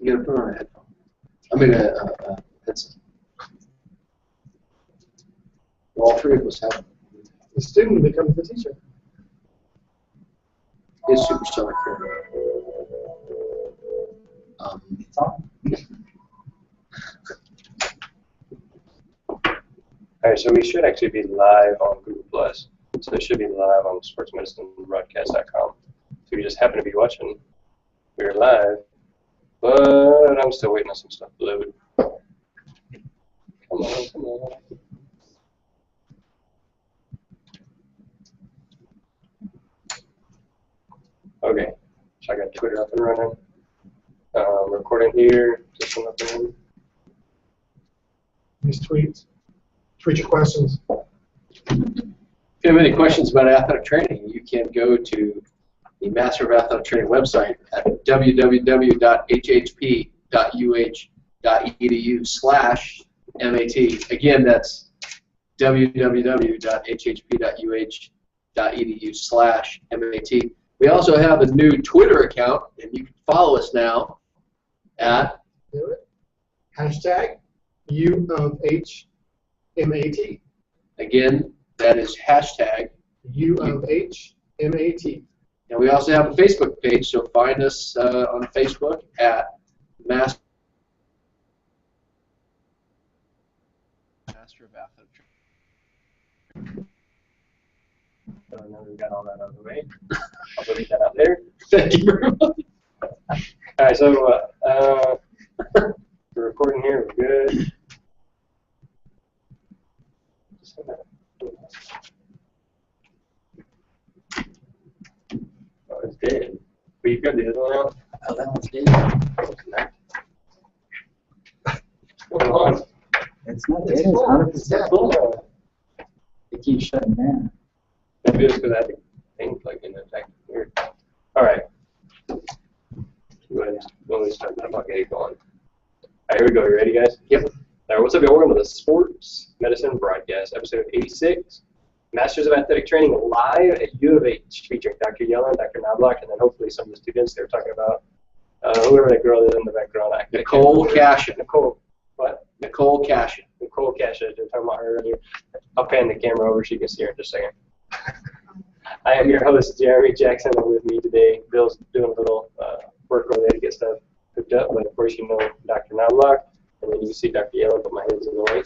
You gotta put on a headphone. I mean a headset. Well, all three of us have. The student becomes the teacher. It's supersonic. Alright, so we should actually be live on Google Plus. So it should be live on sportsmedicinebroadcast.com. So if you just happen to be watching, we're live, but I'm still waiting on some stuff to load. Come on, come on. Okay, so I got Twitter up and running. Recording here, just one up and These tweets. Tweet your questions. If you have any questions about athletic training, you can go to the Master of Athletic Training website at www.hhp.uoh.edu/MAT. Again, that's www.hhp.uoh.edu/MAT. We also have a new Twitter account, and you can follow us now at Hashtag UofHMAT. Again, that is hashtag UofHMAT. And we also have a Facebook page, so find us on Facebook at Master of Athletic Training. so now we've got all that out of the way. I'll delete that out there. Thank you very much. Alright, so we're recording here, we're good. Oh, it's dead. But you got the other one out? Oh, that one's dead. What's going on? It's not dead, it's 100% full. It keeps shutting down. Maybe it's because I had the thing plugged in. It's acting weird. Alright. When we start about getting going. Alright, here we go. You ready, guys? Yep. Alright, what's up, y'all? Welcome to the Sports Medicine Broadcast, episode 86. Masters of Athletic Training live at UofH, featuring Dr. Yellen, Dr. Knobloch, and then hopefully some of the students they were talking about. Whoever that girl is in the background. Nicole Cashin. Nicole. What? Nicole Cashin. Nicole Cashin. They're talking about her earlier. I'll pan the camera over so you can see her in just a second. I am your host, Jeremy Jackson, and with me today, Bill's doing a little work over there to get stuff hooked up, but of course you know Dr. Knobloch, and then you can see Dr. Yellen, but my head's in the way.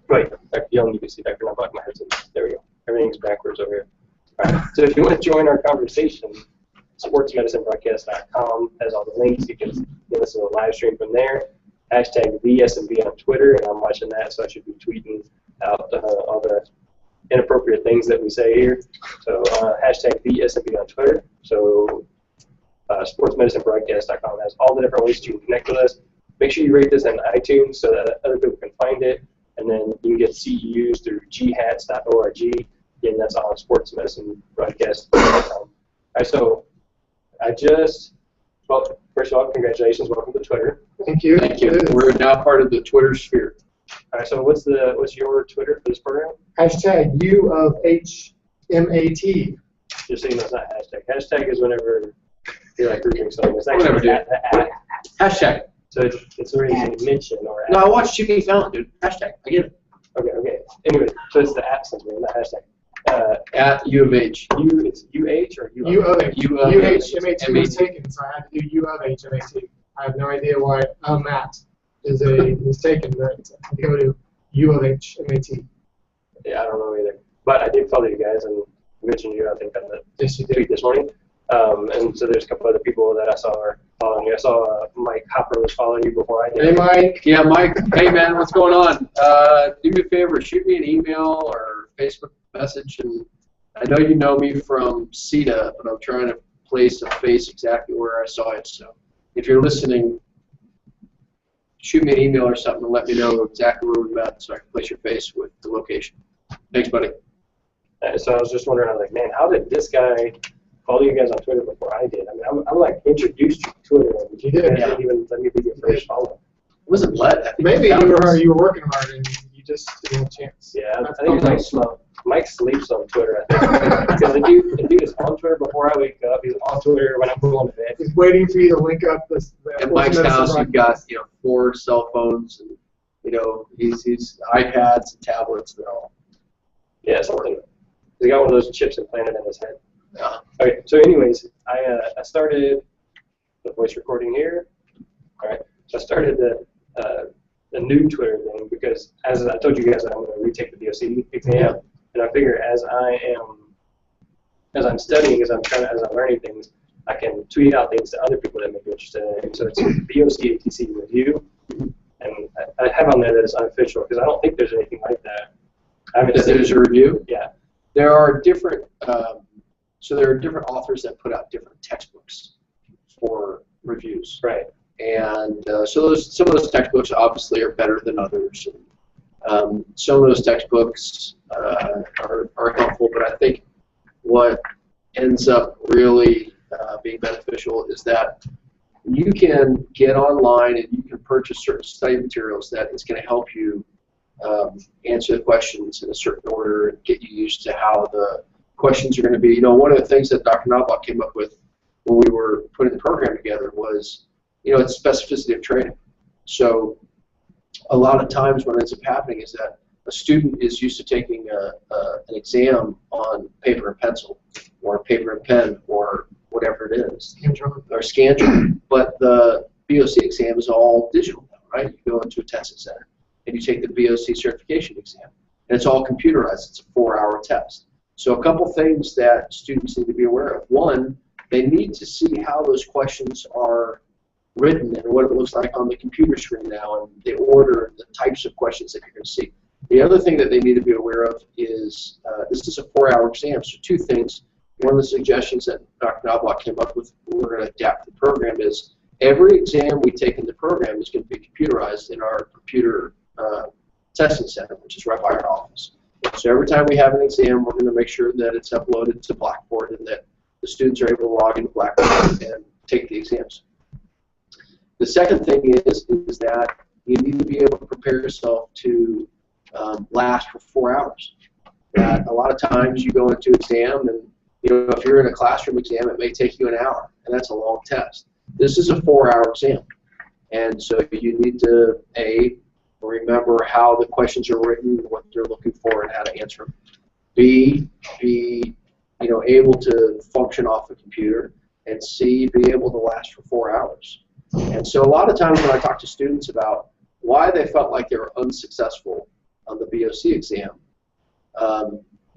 Right, Dr. Yellen, you can see Dr. Knobloch, my head's in the way. There we go. Everything's backwards over here. All right, so if you want to join our conversation, sportsmedicinebroadcast.com has all the links. You can listen to the live stream from there. Hashtag VSMB on Twitter, and I'm watching that, so I should be tweeting out all the inappropriate things that we say here. So hashtag VSMB on Twitter. So sportsmedicinebroadcast.com has all the different ways you can connect with us. Make sure you rate this on iTunes so that other people can find it. And then you can get CEUs through ghats.org. Again, that's on sportsmedicinebroadcast.com. All right, so well, first of all, congratulations. Welcome to Twitter. Thank you. Thank you. We're now part of the Twitter sphere. All right, so what's your Twitter for this program? Hashtag UofHMAT. Just so you know, it's not hashtag. Hashtag is whenever you're like grouping something. It's Whatever, actually dude. at. Hashtag. So it's where you can mention or at. No, I watched Jimmy Fallon, dude. Hashtag. I get it. Okay. Anyway, so it's the at something, not hashtag. At UofH. It's UH or UH? UofH. UofH. UHMAT was taken, so I had to do UofHMAT. I have no idea why Matt is taken, but I go to UofHMAT. Yeah, I don't know either. But I did follow you guys and mentioned you, I think, on the Yes, you tweet this morning. And so there's a couple other people that I saw are following you. I saw Mike Hopper was following you before I did. Hey, Mike. Yeah, Mike. Hey, man, what's going on? Do me a favor. Shoot me an email or Facebook message. And I know you know me from CETA, but I'm trying to place a face exactly where I saw it. So if you're listening, shoot me an email or something and let me know exactly where we met so I can place your face with the location. Thanks, buddy. So I was just wondering, I was like, man, how did this guy follow you guys on Twitter before I did? I mean, I'm like introduced you to Twitter. And You did, yeah. Didn't even let me be your first follower. It wasn't let. I think Maybe you you were working hard and you just didn't have a chance. Yeah, That's I think it's okay. like slow. Mike sleeps on Twitter, I think. Because the dude is on Twitter before I wake up. He's on Twitter when I'm going to bed. He's waiting for you to link up this. At Mike's house, you've got 4 cell phones, and he's iPads and tablets and all. Yeah, something. He's got one of those chips implanted in his head. Yeah. Okay, so anyways, I started the voice recording here. All right, so I started the new Twitter thing because, as I told you guys, that I'm going to retake the BOC exam, and I figure as I'm studying, as I'm learning things, I can tweet out things to other people that may be interested in it. So it's BOC ATC review, and I have on there that it's unofficial because I don't think there's anything like that. There's a review? Yeah. There are different, there are different authors that put out different textbooks for reviews. Right. And some of those textbooks obviously are better than others. And, some of those textbooks are helpful, but I think what ends up really being beneficial is that you can get online and you can purchase certain study materials that is going to help you answer the questions in a certain order and get you used to how the questions are going to be. One of the things that Dr. Knobloch came up with when we were putting the program together was, it's specificity of training. So a lot of times what ends up happening is that a student is used to taking an exam on paper and pencil or paper and pen or whatever it is, or Scantron, but the BOC exam is all digital now, right? You go into a testing center and you take the BOC certification exam, and it's all computerized. It's a 4-hour test. So a couple things that students need to be aware of. One, they need to see how those questions are written and what it looks like on the computer screen now, and the order, the types of questions that you're going to see. The other thing that they need to be aware of is this is a 4-hour exam, so 2 things. One of the suggestions that Dr. Knobloch came up with when we're going to adapt the program is every exam we take in the program is going to be computerized in our computer testing center, which is right by our office. So every time we have an exam, we're going to make sure that it's uploaded to Blackboard and that the students are able to log into Blackboard and take the exams. The second thing is that you need to be able to prepare yourself to last for 4 hours. That a lot of times you go into exam and if you're in a classroom exam, it may take you an hour, and that's a long test. This is a 4-hour exam, and so you need to remember how the questions are written, what they're looking for, and how to answer them. B, be able to function off the computer, and C, be able to last for 4 hours. And so a lot of times when I talk to students about why they felt like they were unsuccessful on the BOC exam,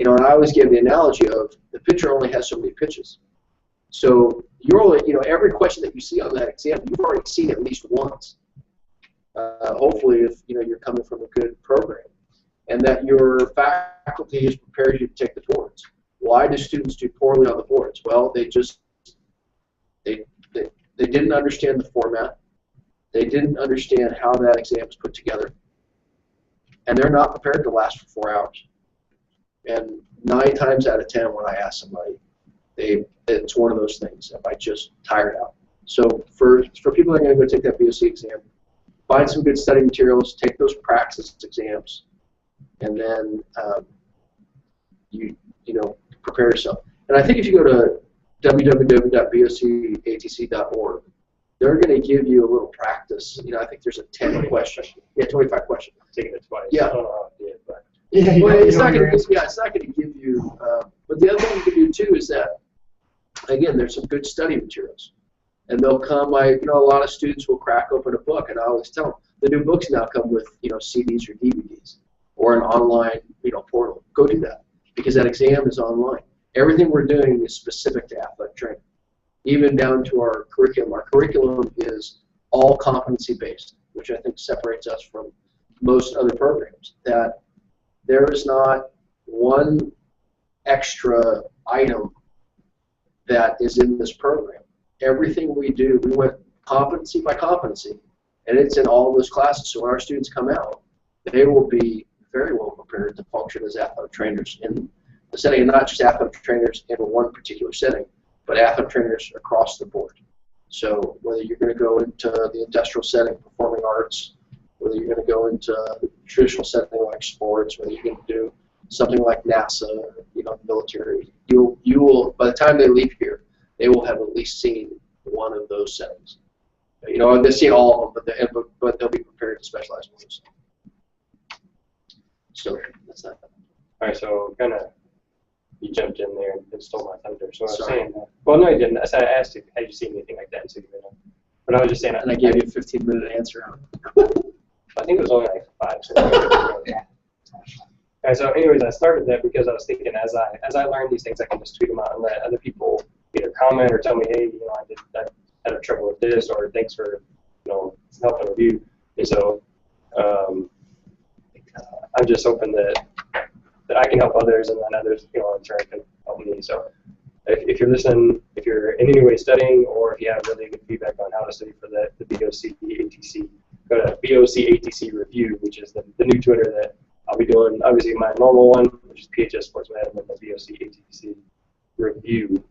and I always give the analogy of the pitcher only has so many pitches. So you're only, every question that you see on that exam, you've already seen at least once. Hopefully, if you're coming from a good program, and that your faculty has prepared you to take the boards. Why do students do poorly on the boards? Well, they didn't understand the format. They didn't understand how that exam is put together, and they're not prepared to last for 4 hours. And 9 times out of 10, when I ask somebody, it's one of those things. If I just tired out. So for people that are going to go take that BOC exam, find some good study materials, take those practice exams, and then prepare yourself. And I think if you go to www.bocatc.org, they're going to give you a little practice. I think there's a 10 question. Yeah, 25 question. I've taken it twice. Yeah. I don't know how I did, but. Well, it's not going to give you. But the other thing you can do too is that, again, there's some good study materials, and they'll come. A lot of students will crack open a book, and I always tell them the new books now come with CDs or DVDs or an online portal. Go do that because that exam is online. Everything we're doing is specific to athletic training, even down to our curriculum. Our curriculum is all competency based, which I think separates us from most other programs. That there is not one extra item that is in this program. Everything we do, we went competency by competency, and it's in all of those classes. So when our students come out, they will be very well prepared to function as athletic trainers in the setting, and not just athletic trainers in one particular setting, but athletic trainers across the board. So whether you're going to go into the industrial setting, performing arts, whether you're going to go into the traditional setting like sports, whether you're going to do something like NASA, the military, you will, by the time they leave here, they will have at least seen one of those settings. They've seen all of them, but they'll be prepared to specialize in those. So that's that. All right, so kind of you jumped in there and stole my thunder. So I was saying, well, no, you didn't. I asked you, had you seen anything like that? So but I was just saying. And I gave you a 15-minute answer on it. I think it was only like 5. So and so, anyways, I started that because I was thinking as I learn these things, I can just tweet them out and let other people either comment or tell me, hey, I had a trouble with this, or thanks for helping review. And so I'm just hoping that I can help others, and then others, in turn, can help me. So if you're listening, if you're in any way studying, or if you have really good feedback on how to study for the BOC ATC, go to BOC ATC Review, which is the new Twitter that I'll be doing. Obviously, my normal one, which is PHS Sports Med, and then the BOC ATC Review.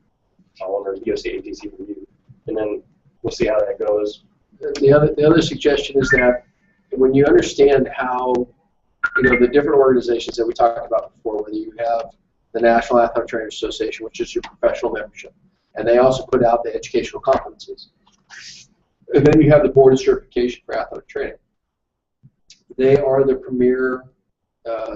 I wonder BOC ATC Review, and then we'll see how that goes. The other suggestion is that when you understand how the different organizations that we talked about before, whether you have the National Athletic Trainers Association, which is your professional membership, and they also put out the educational competencies, and then you have the Board of Certification for Athletic Training. They are the premier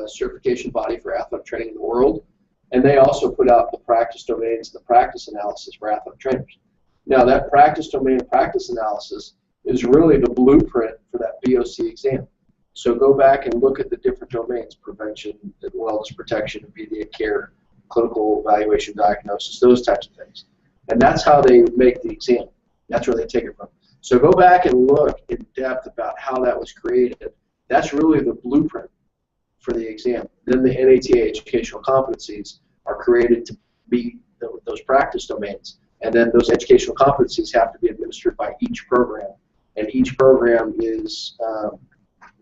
certification body for athletic training in the world, and they also put out the practice domains, the practice analysis for athletic trainers. Now, that practice domain practice analysis is really the blueprint for that BOC exam. So go back and look at the different domains: prevention, wellness protection, immediate care, clinical evaluation, diagnosis, those types of things. And that's how they make the exam. That's where they take it from. So go back and look in depth about how that was created. That's really the blueprint for the exam. Then the NATA educational competencies are created to be those practice domains. And then those educational competencies have to be administered by each program. And each program is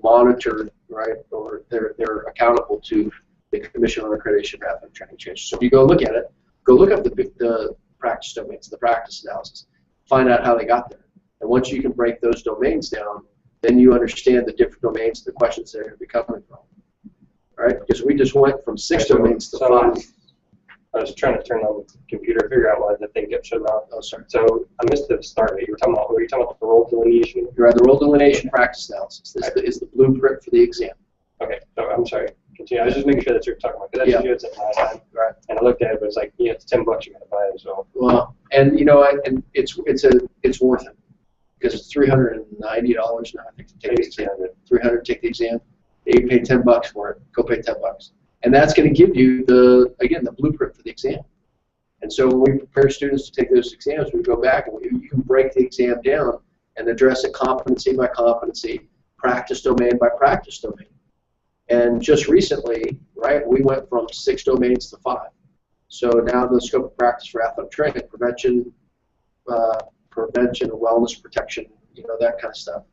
monitored, right, or they're accountable to the Commission on Accreditation of Athletic Training Changes. So if you go look at it, go look up the practice domains, the practice analysis, find out how they got there. And once you can break those domains down, then you understand the different domains, the questions they're going to be coming from. All right, because we just went from 6 domains to 5. I was trying to turn on the computer, figure out why the thing kept shutting off. Oh, sorry. So I missed the start of it. Were you talking about the role delineation? You're at the role delineation practice analysis. This is the blueprint for the exam. Okay, so I'm sorry. Continue. I was just making sure that you were talking about, because that's what you had said last time. Right. And I looked at it, but it's like, it's $10 you got to buy it. So. Well, and and it's worth it, because it's $390 now, I think, to take the exam. $300 to take the exam. You pay $10 for it. Go pay $10. And that's going to give you the blueprint for the exam. And so when we prepare students to take those exams, we go back and you can break the exam down and address it competency by competency, practice domain by practice domain. And just recently, right, we went from 6 domains to 5. So now the scope of practice for athletic training, prevention, wellness protection, that kind of stuff.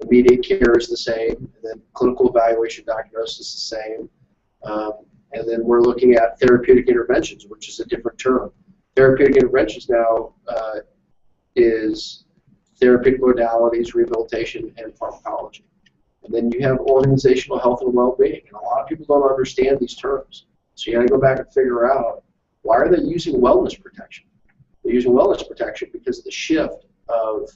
Immediate care is the same, and then clinical evaluation diagnosis is the same. And then we're looking at therapeutic interventions, which is a different term. Therapeutic interventions now is therapeutic modalities, rehabilitation, and pharmacology. And then you have organizational health and well-being. And a lot of people don't understand these terms. So you got to go back and figure out, why are they using wellness protection? They're using wellness protection because of the shift of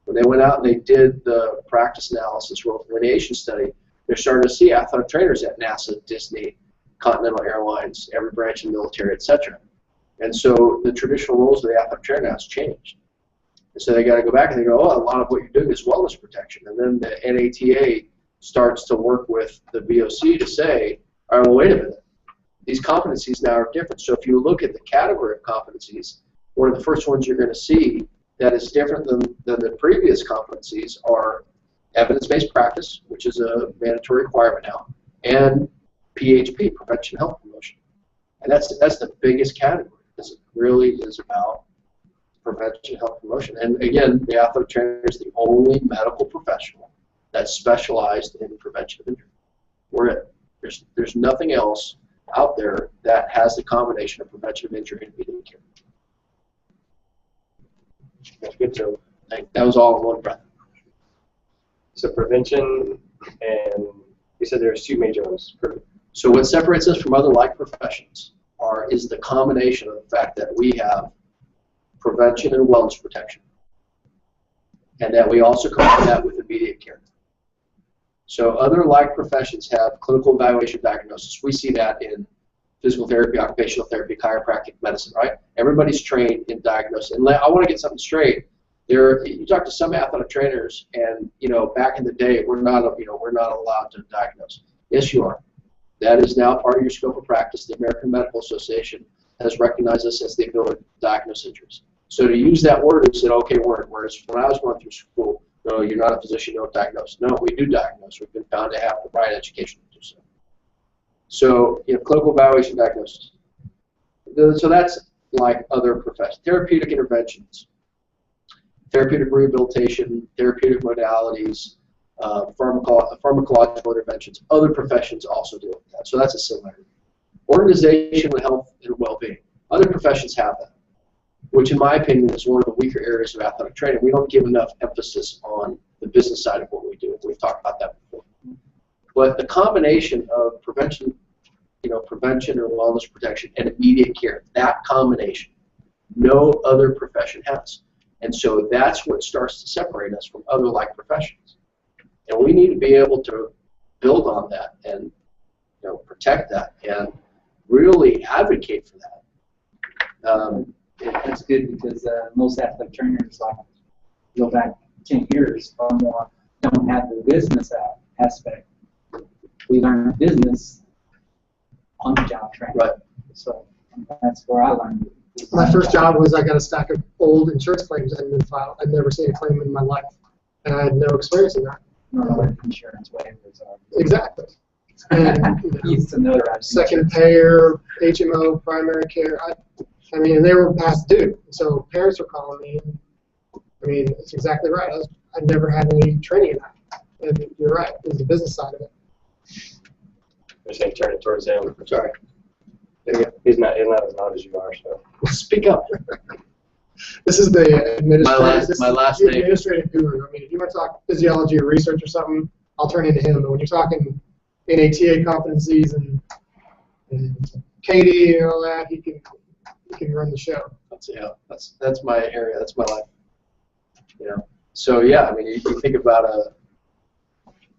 when they went out and they did the practice analysis role delineation study. They're starting to see athletic trainers at NASA, Disney, Continental Airlines, every branch of the military, etc. And so the traditional roles of the athletic trainer now has changed. And so they got to go back and they go, oh, a lot of what you're doing is wellness protection. And then the NATA starts to work with the BOC to say, all right, well, wait a minute. These competencies now are different. So if you look at the category of competencies, one of the first ones you're going to see that is different than the previous competencies are evidence-based practice, which is a mandatory requirement now, and PHP, prevention, health promotion. And that's the biggest category, because it really is about prevention, health promotion. And again, the athletic trainer is the only medical professional that's specialized in prevention of injury. We're it. There's nothing else out there that has the combination of prevention of injury and immediate care. That's good. So that was all in one breath. So prevention, and you said there's 2 major ones: So what separates us from other like professions is the combination of the fact that we have prevention and wellness protection, and that we also combine that with immediate care. So other like professions have clinical evaluation diagnosis. We see that in physical therapy, occupational therapy, chiropractic medicine, right? Everybody's trained in diagnosis. And I want to get something straight. You talk to some athletic trainers, and back in the day, we're not allowed to diagnose. Yes, you are. That is now part of your scope of practice. The American Medical Association has recognized us as the ability to diagnose injuries. So to use that word and said, okay, whereas when I was going through school, no, you're not a physician, you don't diagnose. No, we do diagnose. We've been found to have the right education to do so. So, clinical evaluation diagnosis. So that's like other professions. Therapeutic interventions, therapeutic rehabilitation, therapeutic modalities, pharmacological interventions. Other professions also deal with that. So that's a similarity. Organizational health and well-being. Other professions have that, which in my opinion is one of the weaker areas of athletic training. We don't give enough emphasis on the business side of what we do. We've talked about that before. But the combination of prevention or wellness protection and immediate care, that combination, no other profession has. And so that's what starts to separate us from other like professions. And we need to be able to build on that and protect that and really advocate for that. That's good because most athletic trainers, like go back 10 years or more, don't have the business aspect. We learn business on the job training. Right. So that's where I learned it. My first job was I got a stack of old insurance claims that hadn't been filed. I'd never seen a claim in my life, and I had no experience in that. What insurance waivers are. Exactly. And Used to notarize second payer, HMO, primary care. I mean, they were past due. So parents were calling me. I mean, it's exactly right. I never had any training in that. And you're right. There's the business side of it. You're saying turn it towards him. Sorry. He's not as loud as you are, so. Speak up. This is the administrative. My last the name. Administrative guru. I mean, if you want to talk physiology or research or something, I'll turn into him. But when you're talking NATA competencies and Katie and all that, he can run the show. That's my area. That's my life. So yeah, I mean, you think about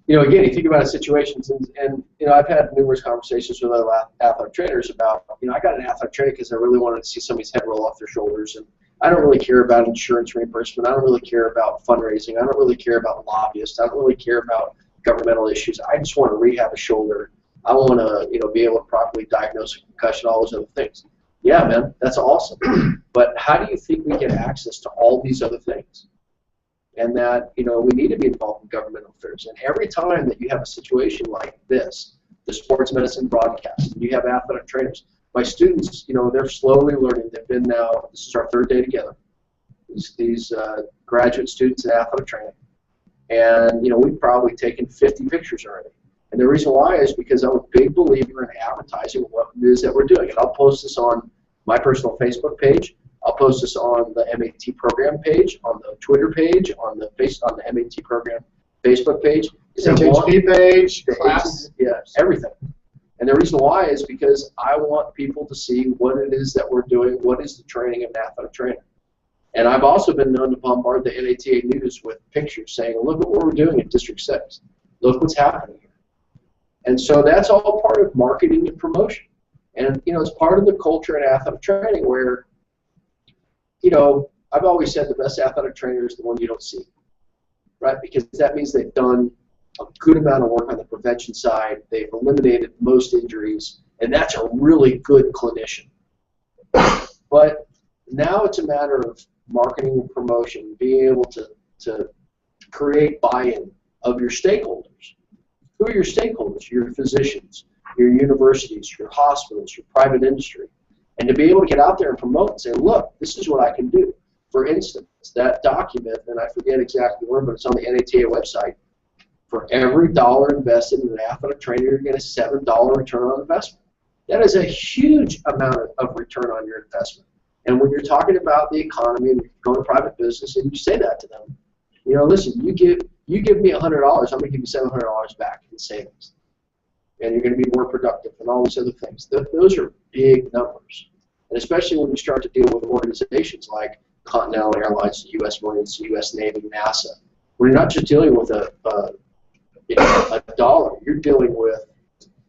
you think about situations, and I've had numerous conversations with other athletic trainers about, I got an athletic trainer because I really wanted to see somebody's head roll off their shoulders, and I don't really care about insurance reimbursement. I don't really care about fundraising. I don't really care about lobbyists. I don't really care about governmental issues. I just want to rehab a shoulder. I want to, be able to properly diagnose a concussion, all those other things. Yeah, man, that's awesome. But how do you think we get access to all these other things? And that, we need to be involved in governmental affairs. And every time that you have a situation like this, the sports medicine broadcast, and you have athletic trainers, my students, they're slowly learning. They've been now, this is our third day together, these graduate students in athletic training. And, we've probably taken 50 pictures already. And the reason why is because I'm a big believer in advertising what it is that we're doing. And I'll post this on my personal Facebook page. I'll post this on the MAT program page, on the Twitter page, on the MAT program Facebook page. HHP page, class. Yeah, everything. And the reason why is because I want people to see what it is that we're doing, what is the training of an athletic trainer. And I've also been known to bombard the NATA news with pictures saying, look at what we're doing in District 6. Look what's happening here. And so that's all part of marketing and promotion. And, it's part of the culture in athletic training where, I've always said the best athletic trainer is the one you don't see, right? Because that means they've done a good amount of work on the prevention side. They've eliminated most injuries, and that's a really good clinician. But now it's a matter of marketing and promotion, being able to create buy-in of your stakeholders. Who are your stakeholders? Your physicians, your universities, your hospitals, your private industry. And to be able to get out there and promote and say, look, this is what I can do. For instance, that document, and I forget exactly where, but it's on the NATA website. For every dollar invested in an athletic trainer, you're getting a $7 return on investment. That is a huge amount of return on your investment. And when you're talking about the economy and going to private business, and you say that to them, listen, you give me $100, I'm going to give you $700 back in savings. and you're going to be more productive, and all these other things. Those are big numbers, and especially when you start to deal with organizations like Continental Airlines, the U.S. Marines, the U.S. Navy, NASA. Where you're not just dealing with a dollar. You're dealing with,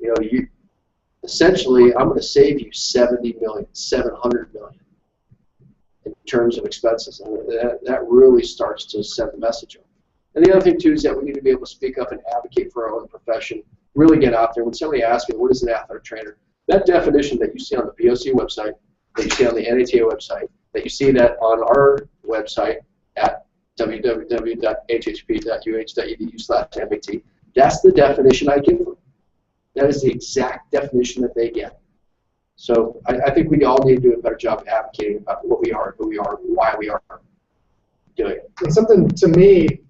you essentially, I'm going to save you 70 million, 700 million in terms of expenses, and that really starts to send the message on. And the other thing too is that we need to be able to speak up and advocate for our own profession. Really get out there. When somebody asks me, what is an athletic trainer? That definition that you see on the POC website, that you see on the NATA website, that you see that on our website at www.hhp.uh.edu/MAT, that's the definition I give them. That is the exact definition that they get. So I think we all need to do a better job of advocating about what we are, who we are, why we are doing it. And something to me,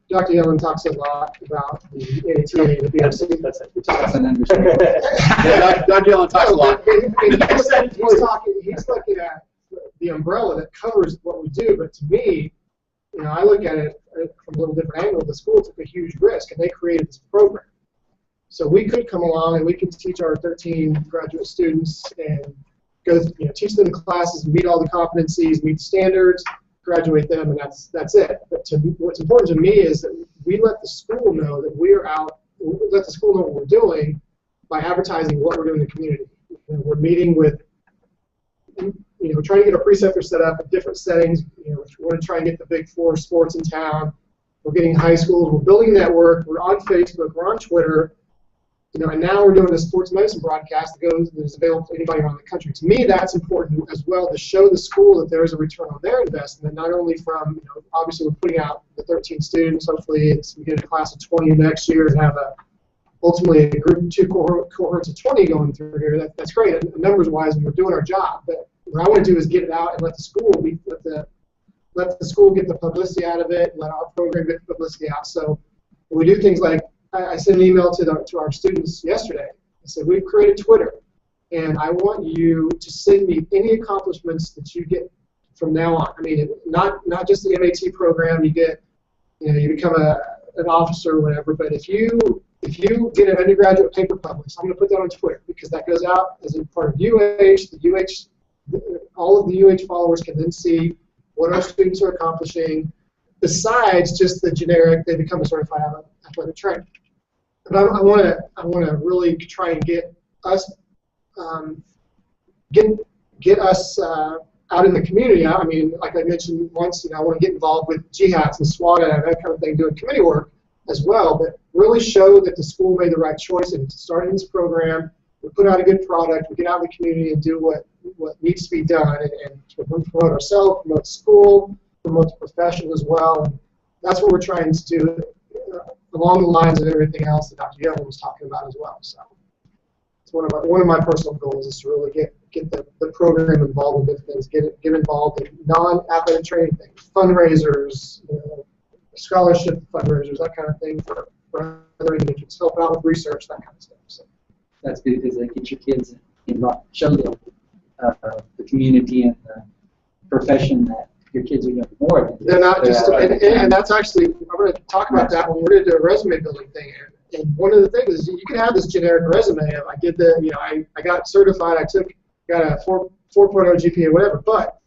Dr. Yellen talks a lot about the NATA and the BMC. That's it. That's an understatement. Yeah, Dr. Yellen talks a lot. He's looking at the umbrella that covers what we do, but to me, I look at it from a little different angle. The school took a huge risk, and they created this program. So we could come along and we could teach our 13 graduate students and go, teach them the classes, meet all the competencies, meet standards, graduate them, and that's it. But what's important to me is that we let the school know that we're out. Let the school know what we're doing by advertising what we're doing in the community. We're meeting with, trying to get a preceptor set up in different settings. We want to try and get the big 4 sports in town. We're getting high schools. We're building a network. We're on Facebook. We're on Twitter. And now we're doing a sports medicine broadcast that is available to anybody around the country. To me, that's important as well, to show the school that there is a return on their investment, not only from, obviously we're putting out the 13 students. Hopefully we get a class of 20 next year and have ultimately a group 2 cohorts of 20 going through here. That's great, numbers-wise, and we're doing our job. But what I want to do is get it out and let the school let the school get the publicity out of it, let our program get the publicity out. So when we do things like, I sent an email to our students yesterday. I said, we've created Twitter, and I want you to send me any accomplishments that you get from now on. I mean, not just the MAT program. You get, you become an officer or whatever. But if you get an undergraduate paper published, I'm going to put that on Twitter because that goes out as a part of UH. All of the UH followers can then see what our students are accomplishing, besides just the generic, they become a certified athletic trainer. But I want to really try and get us get us out in the community. I mean, like I mentioned once, I want to get involved with GHATs and SWAT and that kind of thing, doing committee work as well. But really show that the school made the right choice in starting this program. We put out a good product. We get out in the community and do what needs to be done, and promote ourselves, promote school, promote the profession as well. And that's what we're trying to do along the lines of everything else that Dr. Yellen was talking about as well. So it's one of my personal goals is to really get the program involved in things, get involved in non-athletic training things, fundraisers, scholarship fundraisers, that kind of thing for other individuals, help out with research, that kind of stuff. So that's good because they get your kids involved, show them the community and the profession that your kids are doing more than they're not just, and that's actually, I'm going to talk about that when we're going to do a resume building thing. And one of the things is you can have this generic resume of I did the, I got certified, got a 4.0 GPA, whatever. But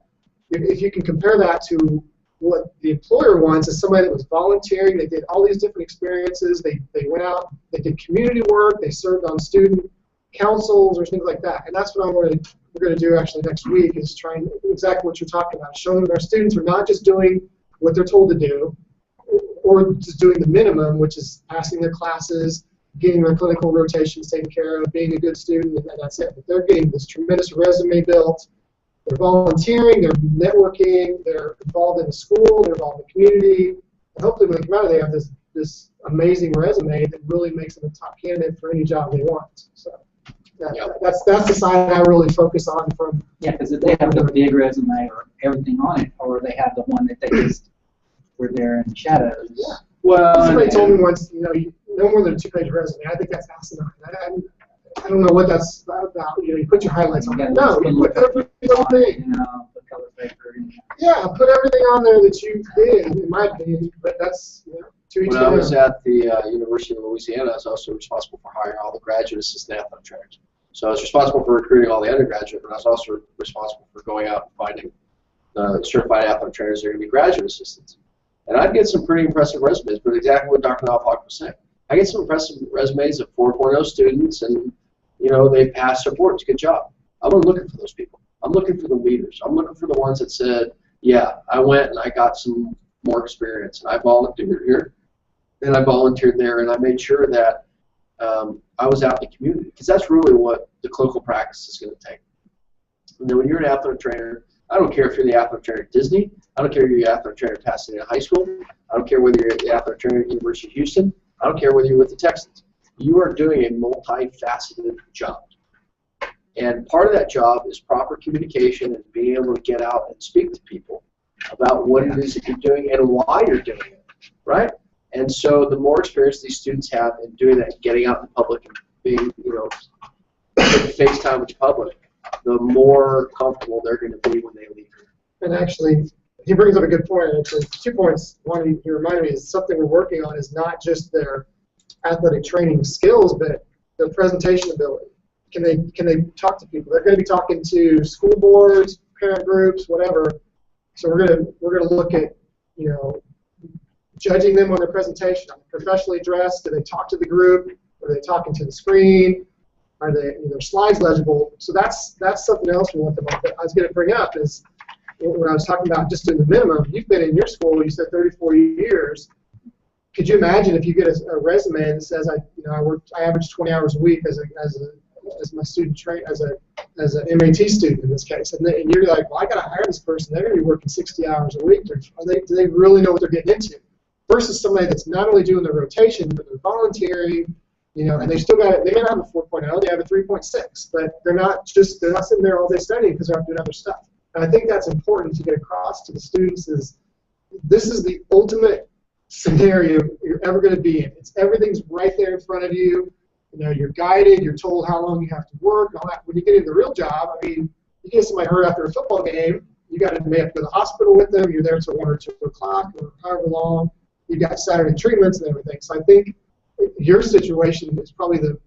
if you can compare that to what the employer wants, is somebody that was volunteering, they did all these different experiences, they went out, they did community work, they served on student councils or things like that. And that's what we're going to do actually next week, is trying exactly what you're talking about, showing that our students are not just doing what they're told to do, or just doing the minimum, which is passing their classes, getting their clinical rotations taken care of, being a good student, and that's it. But they're getting this tremendous resume built. They're volunteering, they're networking, they're involved in the school, they're involved in the community, and hopefully when they come out, they have this amazing resume that really makes them a top candidate for any job they want. So that's the side I really focus on. Because if they have the big resume or everything on it, or they have the one that they just were there in the shadows. Yeah. Well, somebody told me once, no more than a 2-page resume. I think that's asinine. I don't know what that's about. You put your highlights on there. No, you put everything on there. The color paper. Yeah, put everything on there that you did, in my opinion. But that's To each When I their was own. at the University of Louisiana, I was also responsible for hiring all the graduate assistant athletic trainers. So I was responsible for recruiting all the undergraduate, but I was also responsible for going out and finding certified athletic trainers that are going to be graduate assistants. And I'd get some pretty impressive resumes, but exactly what Dr. Knopflock was saying. I get some impressive resumes of 4.0 students, and they passed their boards. Good job. I'm looking for those people. I'm looking for the leaders. I'm looking for the ones that said, yeah, I went and I got some more experience, and I volunteered here, and I volunteered there, and I made sure that I was out in the community, because that's really what the clinical practice is going to take. And then when you're an athletic trainer, I don't care if you're the athletic trainer at Disney. I don't care if you're the athletic trainer at Pasadena High School. I don't care whether you're the athletic trainer at University of Houston. I don't care whether you're with the Texans. You are doing a multifaceted job. And part of that job is proper communication and being able to get out and speak to people about what it is that you're doing and why you're doing it, right? And so the more experience these students have in doing that, getting out in public and being, face time with the public, the more comfortable they're going to be when they leave. And actually, he brings up a good point. Actually, 2 points. One, he reminded me is something we're working on is not just their athletic training skills, but their presentation ability. Can they talk to people? They're going to be talking to school boards, parent groups, whatever. So we're gonna look at judging them on their presentation. Are they professionally dressed? Do they talk to the group? Are they talking to the screen? Are their slides legible? So that's something else we want them on. But I was going to bring up is when I was talking about just doing the minimum. You've been in your school. You said 34 years. Could you imagine if you get a resume that says I average 20 hours a week as my student as an MAT student in this case, and you're like, well, I got to hire this person. They're going to be working 60 hours a week. Do they really know what they're getting into? Versus somebody that's not only doing the rotation, but they're volunteering, and they still got it. They may not have a 4.0, they have a 3.6, but they're not sitting there all day studying because they're doing other stuff. And I think that's important to get across to the students is this is the ultimate scenario you're ever going to be in. Everything's right there in front of you. You're guided. You're told how long you have to work. And all that. When you get into the real job, you get somebody hurt after a football game. You may have to go to the hospital with them. You're there till 1 or 2 o'clock or however long. You got Saturday treatments and everything. So I think your situation is probably the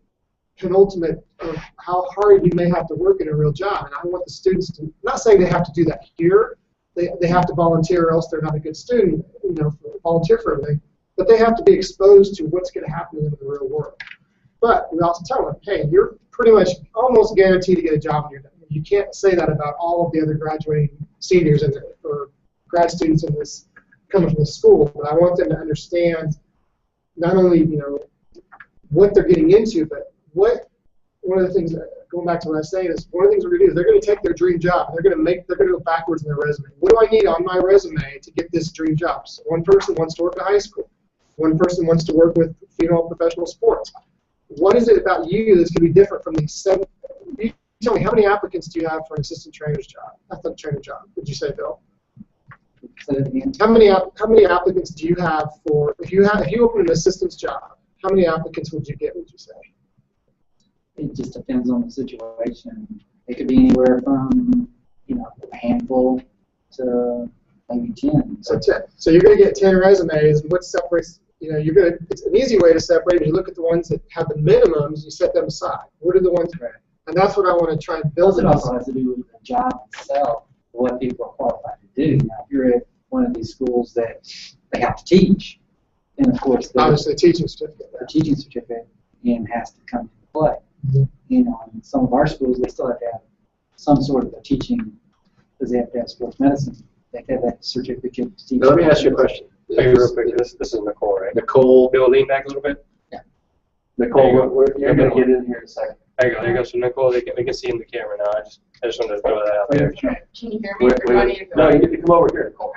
penultimate of how hard you may have to work in a real job. And I want the students to, I'm not saying they have to do that here. They have to volunteer or else they're not a good student, volunteer for everything. But they have to be exposed to what's going to happen in the real world. But we also tell them, hey, you're pretty much almost guaranteed to get a job when you're done. You can't say that about all of the other graduating seniors or grad students in this coming from the school. But I want them to understand not only what they're getting into, but one of the things going back to what I was saying is one of the things we're going to do is they're going to take their dream job and they're going to go backwards in their resume. What do I need on my resume to get this dream job? So one person wants to work at high school. One person wants to work with female professional sports. What is it about you that's going to be different from these 7? You tell me, how many applicants do you have for an assistant trainer's job? Athletic trainer job? Would you say, Bill? How many applicants do you have for if you open an assistant's job? How many applicants would you get? Would you say? It just depends on the situation. It could be anywhere from a handful to maybe 10. So 10. So you're going to get 10 resumes, and what separates? It's an easy way to separate. If you look at the ones that have the minimums, you set them aside. What are the ones? Right. And that's what I want to try and build. It also has to do with the job itself, what people are qualified to do. Now, if you're at one of these schools that they have to teach, and of course, obviously, the teaching certificate. The teaching certificate has to come into play. Mm-hmm. In some of our schools, they still have to have some sort of a teaching because they have to have sports medicine. They have that certificate to teach. Now, let me ask you a question. Hey, real quick, this is Nicole, right? Nicole. Bill, lean back a little bit. Yeah. Nicole, you're going to get in here in a second. There you go. So Nicole, we can see in the camera now. I just wanted to throw that out there. Can you hear me? No, you get to come over here, Nicole,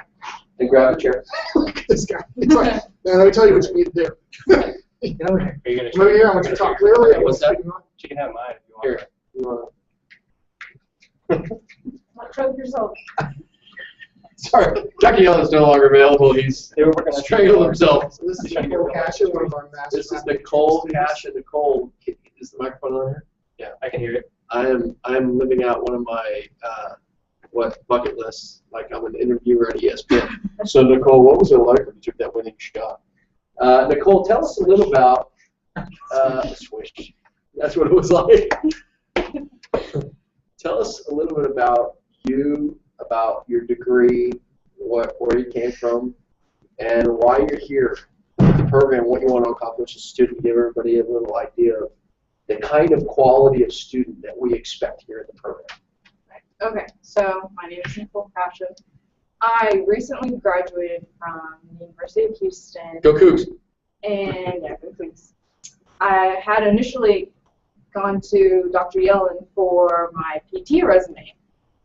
and grab a chair. Look at this guy. It's like, now, let me tell you what you need to do. Get over here. Are you gonna Come over here. I want you to talk clearly. What's that? She can have mine if you want. Here. Don't choke yourself. Sorry, Jackie Allen is no longer available. He's They were working on strangled himself. So this is Nicole Cashin, one of our masters. This is Nicole Cashin. Nicole, is the microphone on here? Yeah, I can hear it. I'm living out one of my bucket lists. Like I'm an interviewer at ESPN. So Nicole, what was it like when you took that winning shot? Nicole, tell us a little about swish. That's what it was like. Tell us a little bit about you, about your degree, where you came from, and why you're here. The program, what you want to accomplish as a student. Give everybody a little idea of the kind of quality of student that we expect here in the program. Okay, so my name is Nicole Pasha. I recently graduated from the University of Houston. Go Cougs. And yeah, go Cougs. I had initially gone to Dr. Yellen for my PT resume.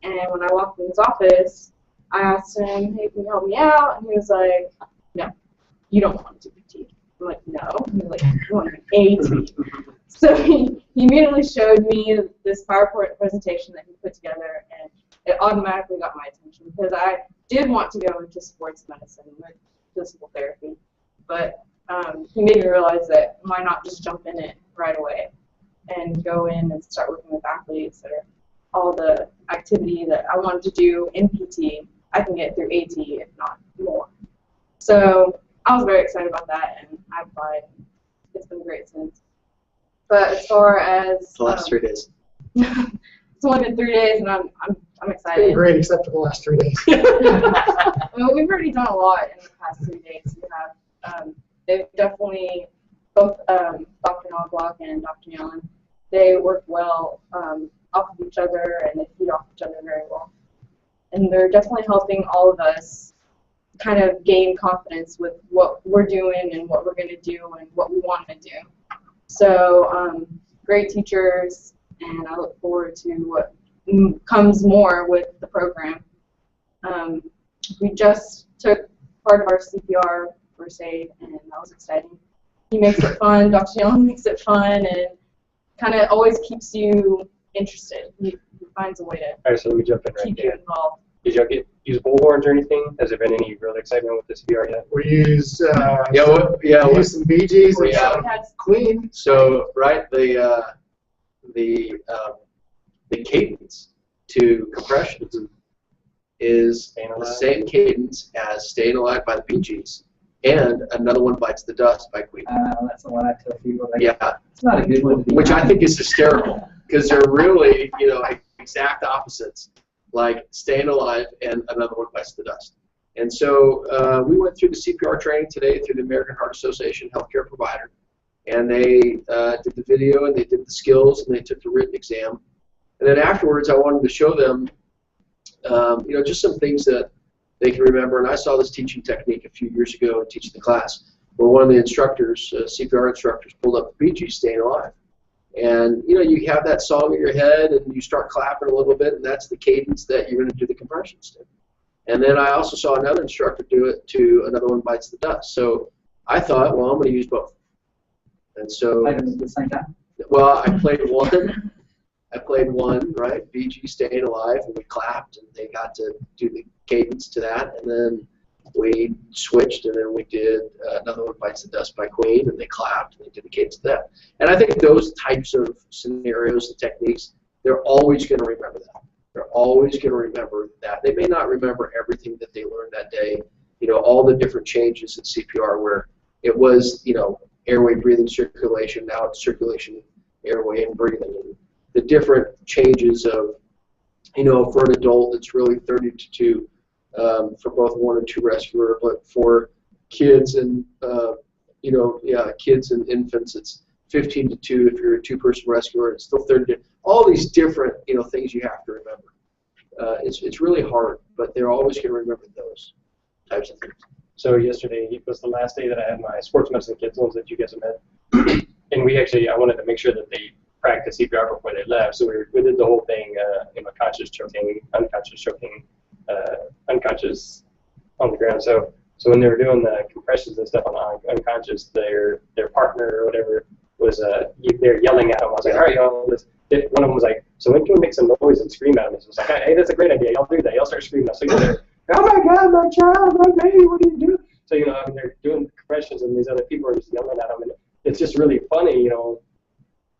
And when I walked in his office, I asked him, hey, can you help me out? And he was like, no, you don't want to do PT. I'm like, no. And he was like, you want an AT. So he immediately showed me this PowerPoint presentation that he put together, and it automatically got my attention because I did want to go into sports medicine with physical therapy. But he made me realize that why not just jump in it right away and go in and start working with athletes or all the activity that I wanted to do in PT, I can get through AT, if not more. So I was very excited about that, and I applied. It's been great since. But as far as The last 3 days. it's only been 3 days, and I'm It's excited. been great except for the last 3 days. Well, we've already done a lot in the past 3 days. We have they've definitely both Dr. Knobloch and Dr. Yellen. They work well off of each other, and they feed off each other very well. And they're definitely helping all of us kind of gain confidence with what we're doing and what we're going to do and what we want to do. So great teachers, and I look forward to what comes more with the program. We just took part of our CPR first aid, and that was exciting. He makes it fun. Dr. Yellen makes it fun, and kind of always keeps you interested. He finds a way to All right, so let me jump in right keep you there. involved. Did y'all use bullhorns or anything? Has there been any real excitement with this VR yet? We used We used some BGs and Yeah. some We had clean. So right, the cadence to compressions is Staying the Alive? same cadence as Staying Alive by the Bee Gees and Another One Bites the Dust by Queen. That's the one I tell people. Like, Yeah, it's not a good one to be. which I think is hysterical because they're really, exact opposites, like Staying Alive and Another One Bites the Dust. And so we went through the CPR training today through the American Heart Association healthcare provider, and they did the video and they did the skills and they took the written exam. And then afterwards, I wanted to show them, just some things that they can remember. And I saw this teaching technique a few years ago in teaching the class, where one of the instructors, CPR instructors, pulled up the Bee Gees, Staying Alive. And, you have that song in your head and you start clapping a little bit, and that's the cadence that you're going to do the compressions to. And then I also saw another instructor do it to Another One Bites the Dust. So I thought, well, I'm going to use both. And so, Like at the same time. well, I played one, right, BG Staying Alive, and we clapped, and they got to do the cadence to that, and then we switched, and then we did Another One Bites the Dust by Queen, and they clapped, and they did the cadence to that. And I think those types of scenarios and techniques, they're always going to remember that. They're always going to remember that. They may not remember everything that they learned that day, all the different changes in CPR where it was, airway, breathing, circulation, now it's circulation, airway, and breathing. And the different changes of, for an adult, it's really 30 to 2 for both 1 and 2 respirator, but for kids and, kids and infants, it's 15 to 2. If you're a 2-person respirator, it's still 30 to 2. All these different, things you have to remember. It's really hard, but they're always going to remember those types of things. So yesterday was the last day that I had my sports medicine kids, ones that you guys have met. And I wanted to make sure that they practiced CPR before they left. So we did the whole thing, conscious choking, unconscious on the ground. So when they were doing the compressions and stuff on unconscious, their partner or whatever was they're yelling at them. I was like, all right, y'all. One of them was like, so when can we make some noise and scream at them? It was like, hey, that's a great idea. Y'all do that. Y'all start screaming. So they're, oh my God, my child, my baby, what are you doing? So they're doing compressions, and these other people are just yelling at them, and it's just really funny,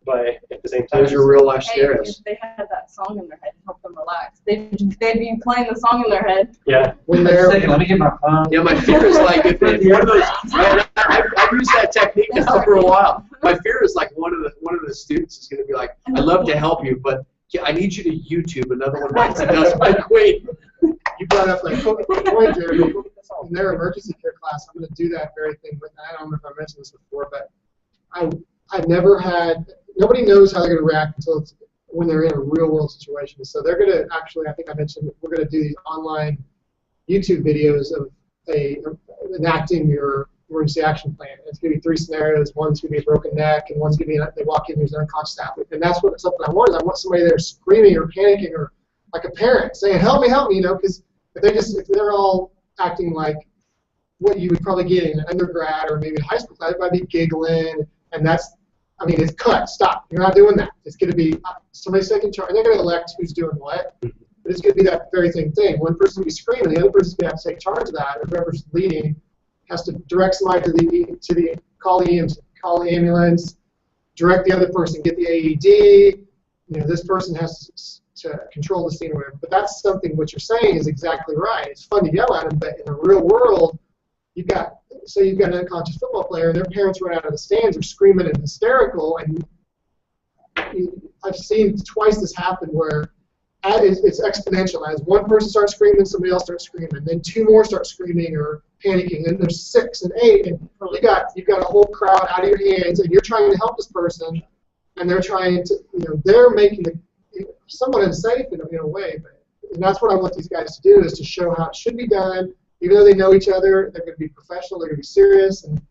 but at the same time, Those are real life Hey, scenarios. if they had that song in their head to help them relax, they'd be playing the song in their head. yeah. When Wait a they're second, let me get my phone. Yeah, my fear is like if one of those. I've used that technique now for a while. My fear is like one of the students is going to be like, "I'd love to help you, but I need you to YouTube another one bites the dust by Queen." you brought up like point, Jeremy, in their emergency care class, I'm going to do that very thing. But I don't know if I mentioned this before, but I've never had. Nobody knows how they're going to react until it's when they're in a real world situation. So they're going to actually, I think I mentioned, we're going to do these online YouTube videos of enacting your emergency action plan. It's going to be 3 scenarios. One's going to be a broken neck, and one's going to be they walk in, there's an unconscious athlete. And that's something I want. I want somebody there screaming or panicking, or like a parent saying, "Help me, help me!" You know, because if they're all acting like what you would probably get in an undergrad or maybe a high school class, they might be giggling, and it's cut. Stop. You're not doing that. It's going to be somebody's taking charge. They're going to elect who's doing what. But it's going to be that very same thing. One person will be screaming, the other person's going to have to take charge of that. Or whoever's leading has to direct somebody to call the ambulance, direct the other person, get the AED. You know, this person has to control the scene or whatever. But that's something what you're saying is exactly right. It's fun to yell at them, but in the real world, you've got an unconscious football player, and their parents run out of the stands, are screaming and hysterical, and I've seen twice this happen where it's exponential. As one person starts screaming, somebody else starts screaming, then 2 more start screaming or panicking, and there's 6 and 8, and you've got a whole crowd out of your hands, and you're trying to help this person, and they're trying to, they're making it somewhat unsafe in a way, and that's what I want these guys to do, is to show how it should be done. Even though they know each other, they're going to be professional, they're going to be serious, and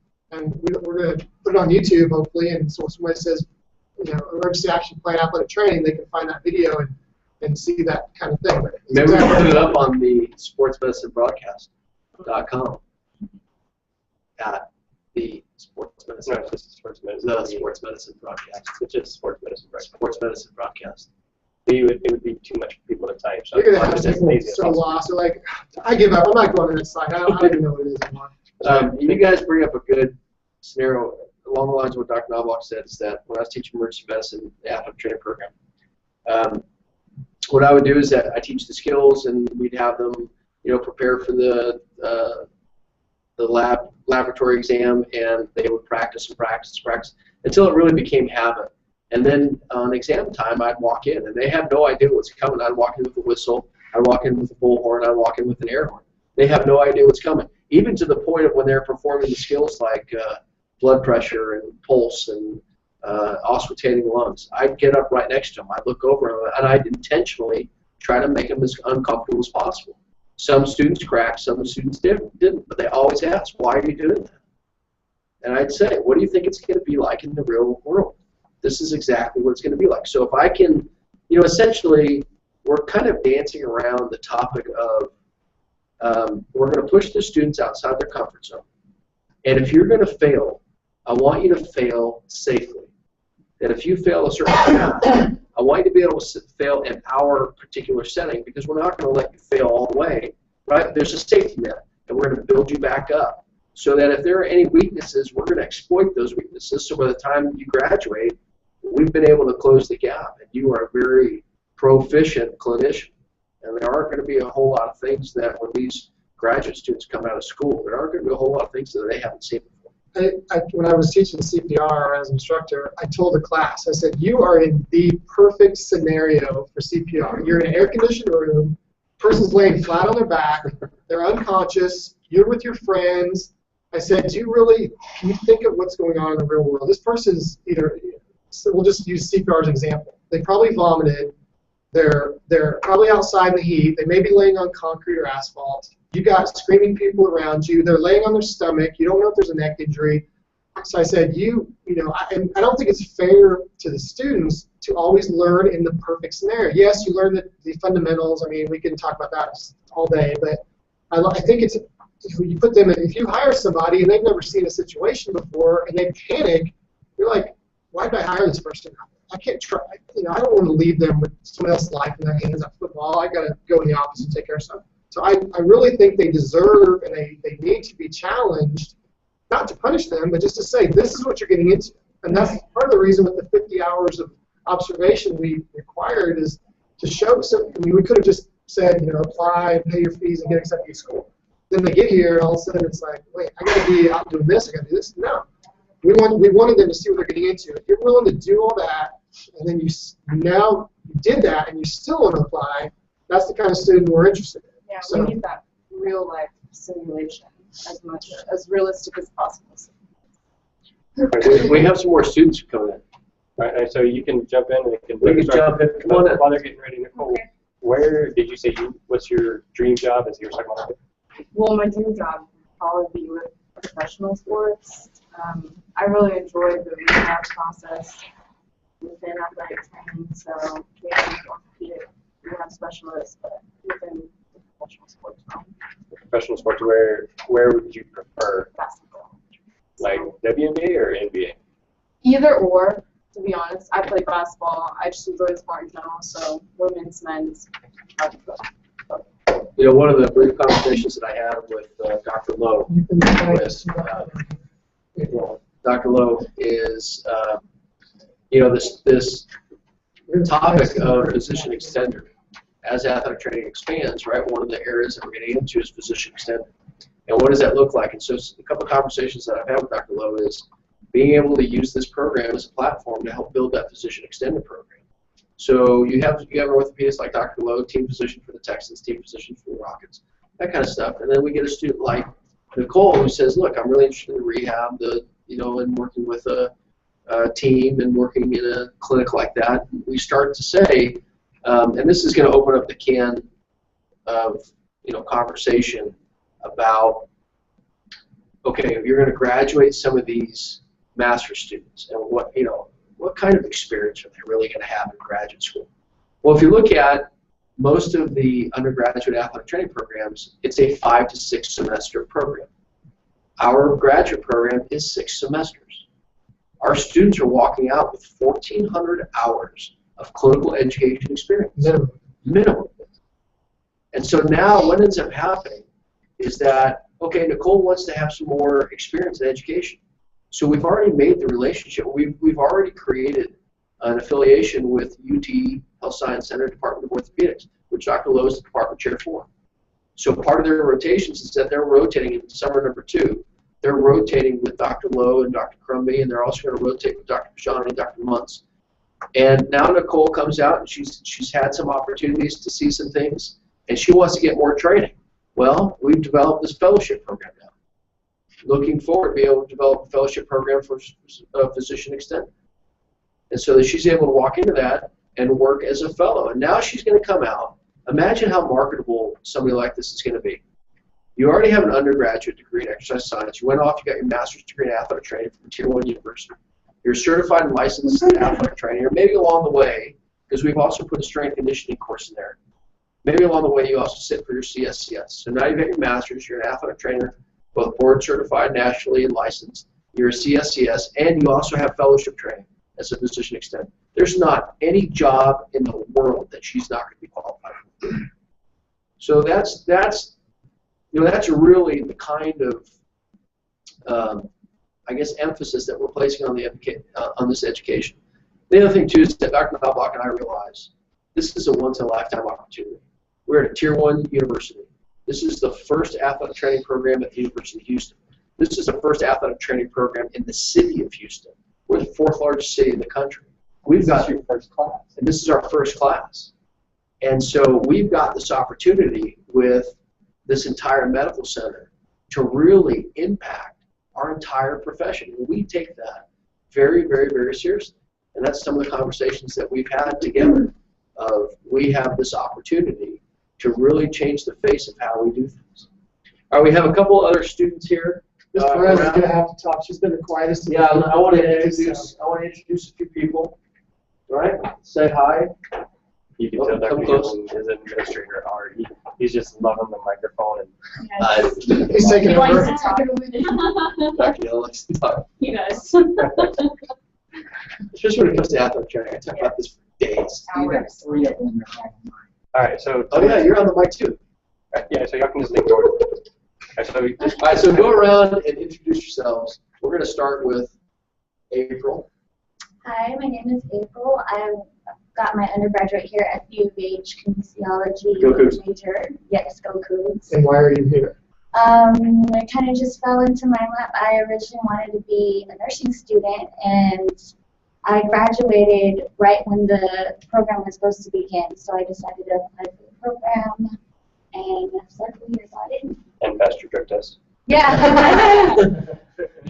we're going to put it on YouTube, hopefully, and so when somebody says, emergency action plan athletic training, they can find that video and see that kind of thing. Maybe we can put it up on the sportsmedicinebroadcast.com at the sports medicine. No, it's just sports medicine. The sports medicine broadcast. It's just sports medicine. Right? Sports medicine broadcast. It would be too much for people to type. So You're going to I'm have just people lazy as so possible. lost. They're like, I give up. I'm not going to that site. I don't even know what it is anymore. You guys bring up a good scenario along the lines of what Dr. Knobloch said, is that when I was teaching emergency medicine, the athletic training program, what I would do is that I teach the skills, and we'd have them, prepare for the laboratory exam, and they would practice and practice and practice until it really became habit. And then on exam time, I'd walk in, and they had no idea what's coming. I'd walk in with a whistle, I'd walk in with a bullhorn, I'd walk in with an air horn. They have no idea what's coming, even to the point of when they're performing the skills like blood pressure and pulse and auscultating lungs. I'd get up right next to them, I'd look over them, and I'd intentionally try to make them as uncomfortable as possible. Some students cracked, some students didn't, but they always ask, "Why are you doing that?" And I'd say, "What do you think it's going to be like in the real world? This is exactly what it's going to be like." So if I can, essentially, we're kind of dancing around the topic of we're going to push the students outside their comfort zone. And if you're going to fail, I want you to fail safely. That if you fail a certain path, I want you to be able to fail in our particular setting, because we're not going to let you fail all the way, right? There's a safety net, and we're going to build you back up so that if there are any weaknesses, we're going to exploit those weaknesses. So by the time you graduate, we've been able to close the gap, and you are a very proficient clinician. And there aren't going to be a whole lot of things that when these graduate students come out of school, there aren't going to be a whole lot of things that they haven't seen before. When I was teaching CPR as an instructor, I told the class, I said, you are in the perfect scenario for CPR. You're in an air-conditioned room, person's laying flat on their back, they're unconscious, you're with your friends. I said, can you think of what's going on in the real world? This person's we'll just use CPR as an example. They probably vomited. They're probably outside in the heat. They may be laying on concrete or asphalt. You got screaming people around you. They're laying on their stomach. You don't know if there's a neck injury. So I said, I don't think it's fair to the students to always learn in the perfect scenario. Yes, you learn the fundamentals. I mean, we can talk about that all day, but I think it's, you put them in, if you hire somebody and they've never seen a situation before and they panic, you're like, why did I hire this person? I can't try. I don't want to leave them with someone else's life in their hands at football. I got to go in the office and take care of stuff. So I really think they deserve and they need to be challenged, not to punish them, but just to say, this is what you're getting into. And that's part of the reason with the 50 hours of observation we required is to show some. I mean, we could have just said, apply, pay your fees, and get accepted to school. Then they get here, and all of a sudden it's like, wait, I got to be out doing this, I got to do this. No, we wanted them to see what they're getting into. If you're willing to do all that, and then you did that, and you still want to apply, that's the kind of student we're interested in. Yeah, So, we need that real life simulation as realistic as possible. We have some more students coming in. All right, so you can jump in and We can jump in. Come on in. While they're getting ready, Nicole, Okay. where did you say what's your dream job as you were talking about? Well, my dream job would probably be with professional sports. I really enjoy the rehab process within athletic training, so maybe orthopedic rehab specialist, but within the professional sports realm. Professional sports, where would you prefer? Basketball. Like WNBA or NBA? Either or, to be honest. I play basketball. I just enjoy the sport in general, so women's, men's, I would go. One of the brief conversations that I had with Dr. Lowe you've been was, Dr. Lowe is, this topic of physician extender. As athletic training expands, right, one of the areas that we're getting into is physician extender. And what does that look like? And so a couple of conversations that I've had with Dr. Lowe is being able to use this program as a platform to help build that physician extender program. So you have an orthopedist like Dr. Lowe, team physician for the Texans, team physician for the Rockets, that kind of stuff. And then we get a student like Nicole who says, look, I'm really interested in rehab, and working with a team and working in a clinic like that. We start to say, and this is going to open up the can of conversation about, okay, if you're going to graduate some of these master's students, and what kind of experience are they really going to have in graduate school? Well, if you look at most of the undergraduate athletic training programs, it's a 5 to 6 semester program. Our graduate program is 6 semesters. Our students are walking out with 1,400 hours of clinical education experience. Minimum. And so now what ends up happening is that, okay, Nicole wants to have some more experience in education. So we've already made the relationship. We've already created an affiliation with UT Health Science Center Department of Orthopedics, which Dr. Lowe is the department chair for. So part of their rotations is that they're rotating in summer number 2. They're rotating with Dr. Lowe and Dr. Crumby, and they're also going to rotate with Dr. Pashani and Dr. Muntz. And now Nicole comes out and she's had some opportunities to see some things, and she wants to get more training. Well, we've developed this fellowship program now. Looking forward to be able to develop a fellowship program for physician extended. And so that she's able to walk into that and work as a fellow. And now she's going to come out. Imagine how marketable somebody like this is going to be. You already have an undergraduate degree in exercise science. You went off, you got your master's degree in athletic training from a Tier 1 university. You're certified and licensed in athletic training, or maybe along the way, because we've also put a strength conditioning course in there. Maybe along the way you also sit for your CSCS. So now you've got your master's, you're an athletic trainer, both board certified nationally and licensed. You're a CSCS, and you also have fellowship training as a physician extended. There's not any job in the world that she's not going to be qualified for. So that's really the kind of I guess emphasis that we're placing on on this education. The other thing too is that Dr. Knobloch and I realize this is a once-in-a-lifetime opportunity. We're at a Tier 1 university. This is the first athletic training program at the University of Houston. This is the first athletic training program in the city of Houston. We're the 4th largest city in the country. We've got your first class, and this is our first class. And so we've got this opportunity with this entire medical center to really impact our entire profession. And we take that very, very, very seriously. And that's some of the conversations that we've had together of we have this opportunity to really change the face of how we do things. All right, we have a couple other students here. Ms. Perez is going to have to talk. She's been the quietest. Yeah, I want to introduce a few people. All right, say hi. You can tell Dr. Young is an administrator at art. He's just loving the microphone. And He's taking He over. likes to talk over there. Dr. Young likes to talk. He does. Especially when it comes to athletic training. I talk about this for days. You got 3 of them. all right, so Oh yeah, you're on the mic too. yeah, so y'all can just ignore it. All right, All right, so go around and introduce yourselves. We're going to start with April. Hi, my name is April. I've got my undergraduate here at UofH kinesiology Go Cougs. major. Yes, go Cougs. And why are you here? It kind of just fell into my lap. I originally wanted to be a nursing student, and I graduated right when the program was supposed to begin. So I decided to apply for the program, and luckily I got in. And passed your drug test. Yeah.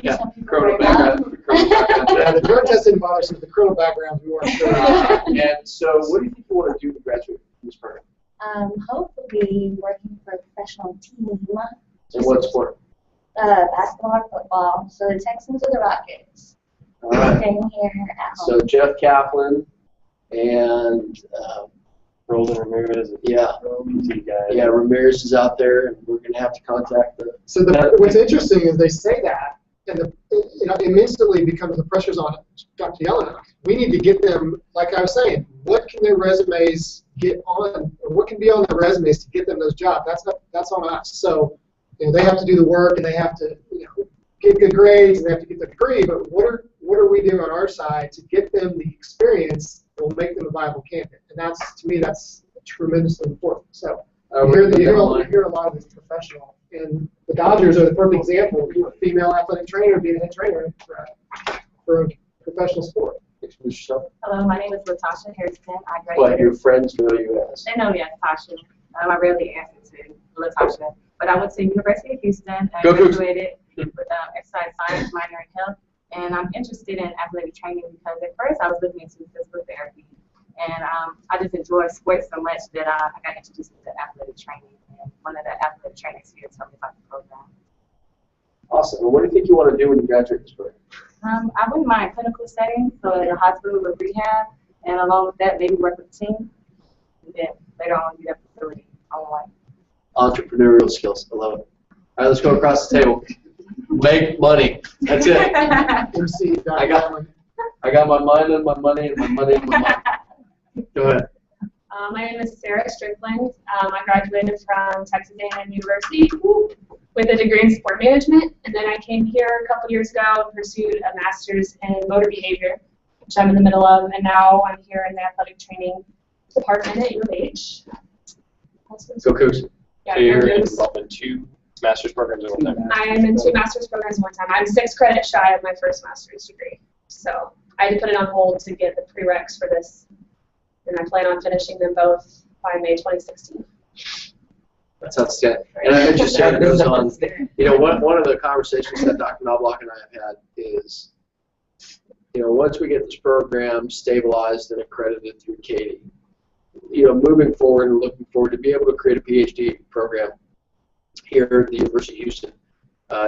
Yeah, Some people criminal right now. background. Criminal background. Yeah, the drug test didn't bother us, but the criminal background we weren't sure. And so, what do you think you want to do to graduate from this program? Hopefully working for a professional team. And what sport? Basketball or football. So the Texans or the Rockets. All right. Staying here at home. So Jeff Kaplan and Roldan Ramirez, yeah, PT guy. yeah, Ramirez is out there, and we're gonna have to contact the. So what's interesting is they say that, and it instantly becomes the pressure's on Dr. Yellen. We need to get them, like I was saying, what can their resumes get on, or what can be on their resumes to get them those jobs? That's on us. So they have to do the work, and they have to get good grades, and they have to get the degree. But what are we doing on our side to get them the experience that will make them a viable candidate? And that's, to me, that's tremendously important. So you hear a lot of this professional, and the Dodgers are the perfect example. A female athletic trainer being a head trainer for a professional sport. Introduce yourself. Hello, my name is Latasha Harrison. I But graduated. your friends know you as. They know me as Tasha. I rarely answer to Latasha. But I went to University of Houston and Go Cougs. graduated with exercise science minor in health. And I'm interested in athletic training because at first I was looking into physical therapy. And I just enjoy sports so much that I got introduced to athletic training. And one of the athletic trainers here told me about the program. Awesome. Well, what do you think you want to do when you graduate this program? I wouldn't mind clinical setting, so in a hospital with rehab, and along with that, maybe work with a team. And then later on, get a facility on one. Entrepreneurial skills. I love it. All right, let's go across the table. Make money. That's it. MC Dr. I got- Yellen. I got my mind on my money and my money on my mind. Go ahead. My name is Sarah Strickland. I graduated from Texas A&M University with a degree in sport management, and then I came here a couple years ago and pursued a master's in motor behavior, which I'm in the middle of, and now I'm here in the athletic training department at UofH. Go Cougs. Yeah, So you're there it is. involved in 2 master's programs at one time. I am in 2 master's programs at one time. I'm 6 credits shy of my first master's degree, so I had to put it on hold to get the prereqs for this, and I plan on finishing them both by May 2016. That's outstanding. And I mentioned Sarah goes on. One of the conversations that Dr. Knobloch and I have had is, once we get this program stabilized and accredited through Katie, moving forward and looking forward to be able to create a PhD program here at the University of Houston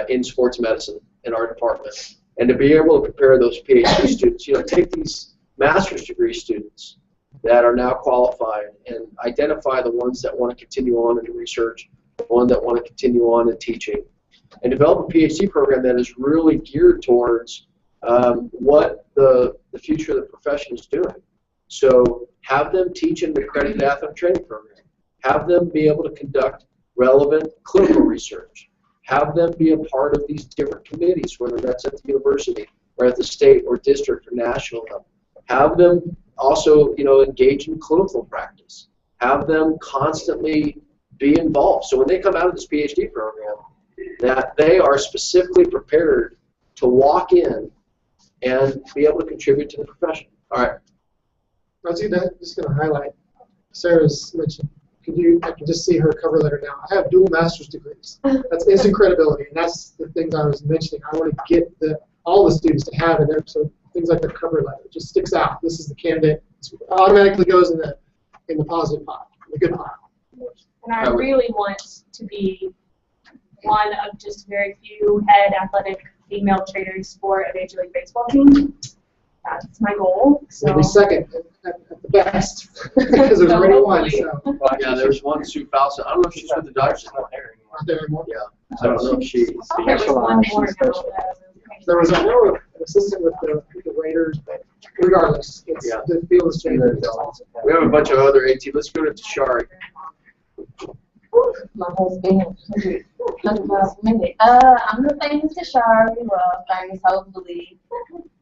in sports medicine in our department, and to be able to prepare those PhD students, take these master's degree students that are now qualified and identify the ones that want to continue on in the research, the ones that want to continue on in teaching, and develop a PhD program that is really geared towards what the future of the profession is doing. So have them teach an accredited athletic training program. Have them be able to conduct relevant clinical research. Have them be a part of these different committees, whether that's at the university or at the state or district or national level. Have them also, engage in clinical practice. Have them constantly be involved. So when they come out of this PhD program, that they are specifically prepared to walk in and be able to contribute to the profession. All right. I was just going to highlight, Sarah's mentioned, I can just see her cover letter now. I have dual master's degrees. That's instant credibility, and that's the things I was mentioning. I want to get all the students to have it. So things like the cover letter, it just sticks out. This is the candidate. It automatically goes in the positive pile, the good pile. And I really want to be one of just very few head athletic female trainers for a Major League Baseball team. That's my goal. So We'll be second at the best because there's already one. So Yeah, there's one, Sue Fowler. I don't know if she's with the Dodgers. She's not there anymore. not there anymore. Yeah, I don't know if she. I thought there was one more now. There was an assistant with the Raiders, but regardless, Yeah. the field is changing. We have a bunch of other AT. Let's go to Tashari. My husband, I'm the famous Tashari. Well, things hopefully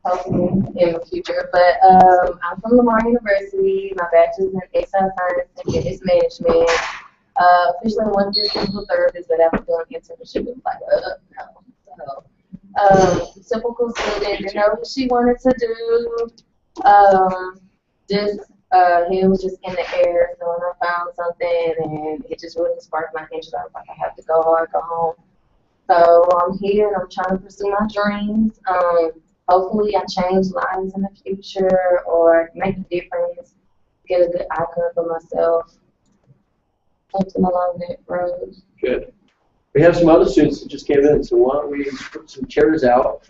hopefully in the future. But I'm from Lamar University. My bachelor's in exercise science and fitness management. Officially one year physical therapist, but after doing internship, it was like, no. So, typical student, didn't know what she wanted to do. It was just in the air. So when I found something and it just really sparked my interest, I was like, I have to go hard, go home. So I'm here and I'm trying to pursue my dreams. Hopefully I change lives in the future or make a difference, get a good outcome for myself. Something along that road. Good. We have some other students that just came in, so why don't we put some chairs out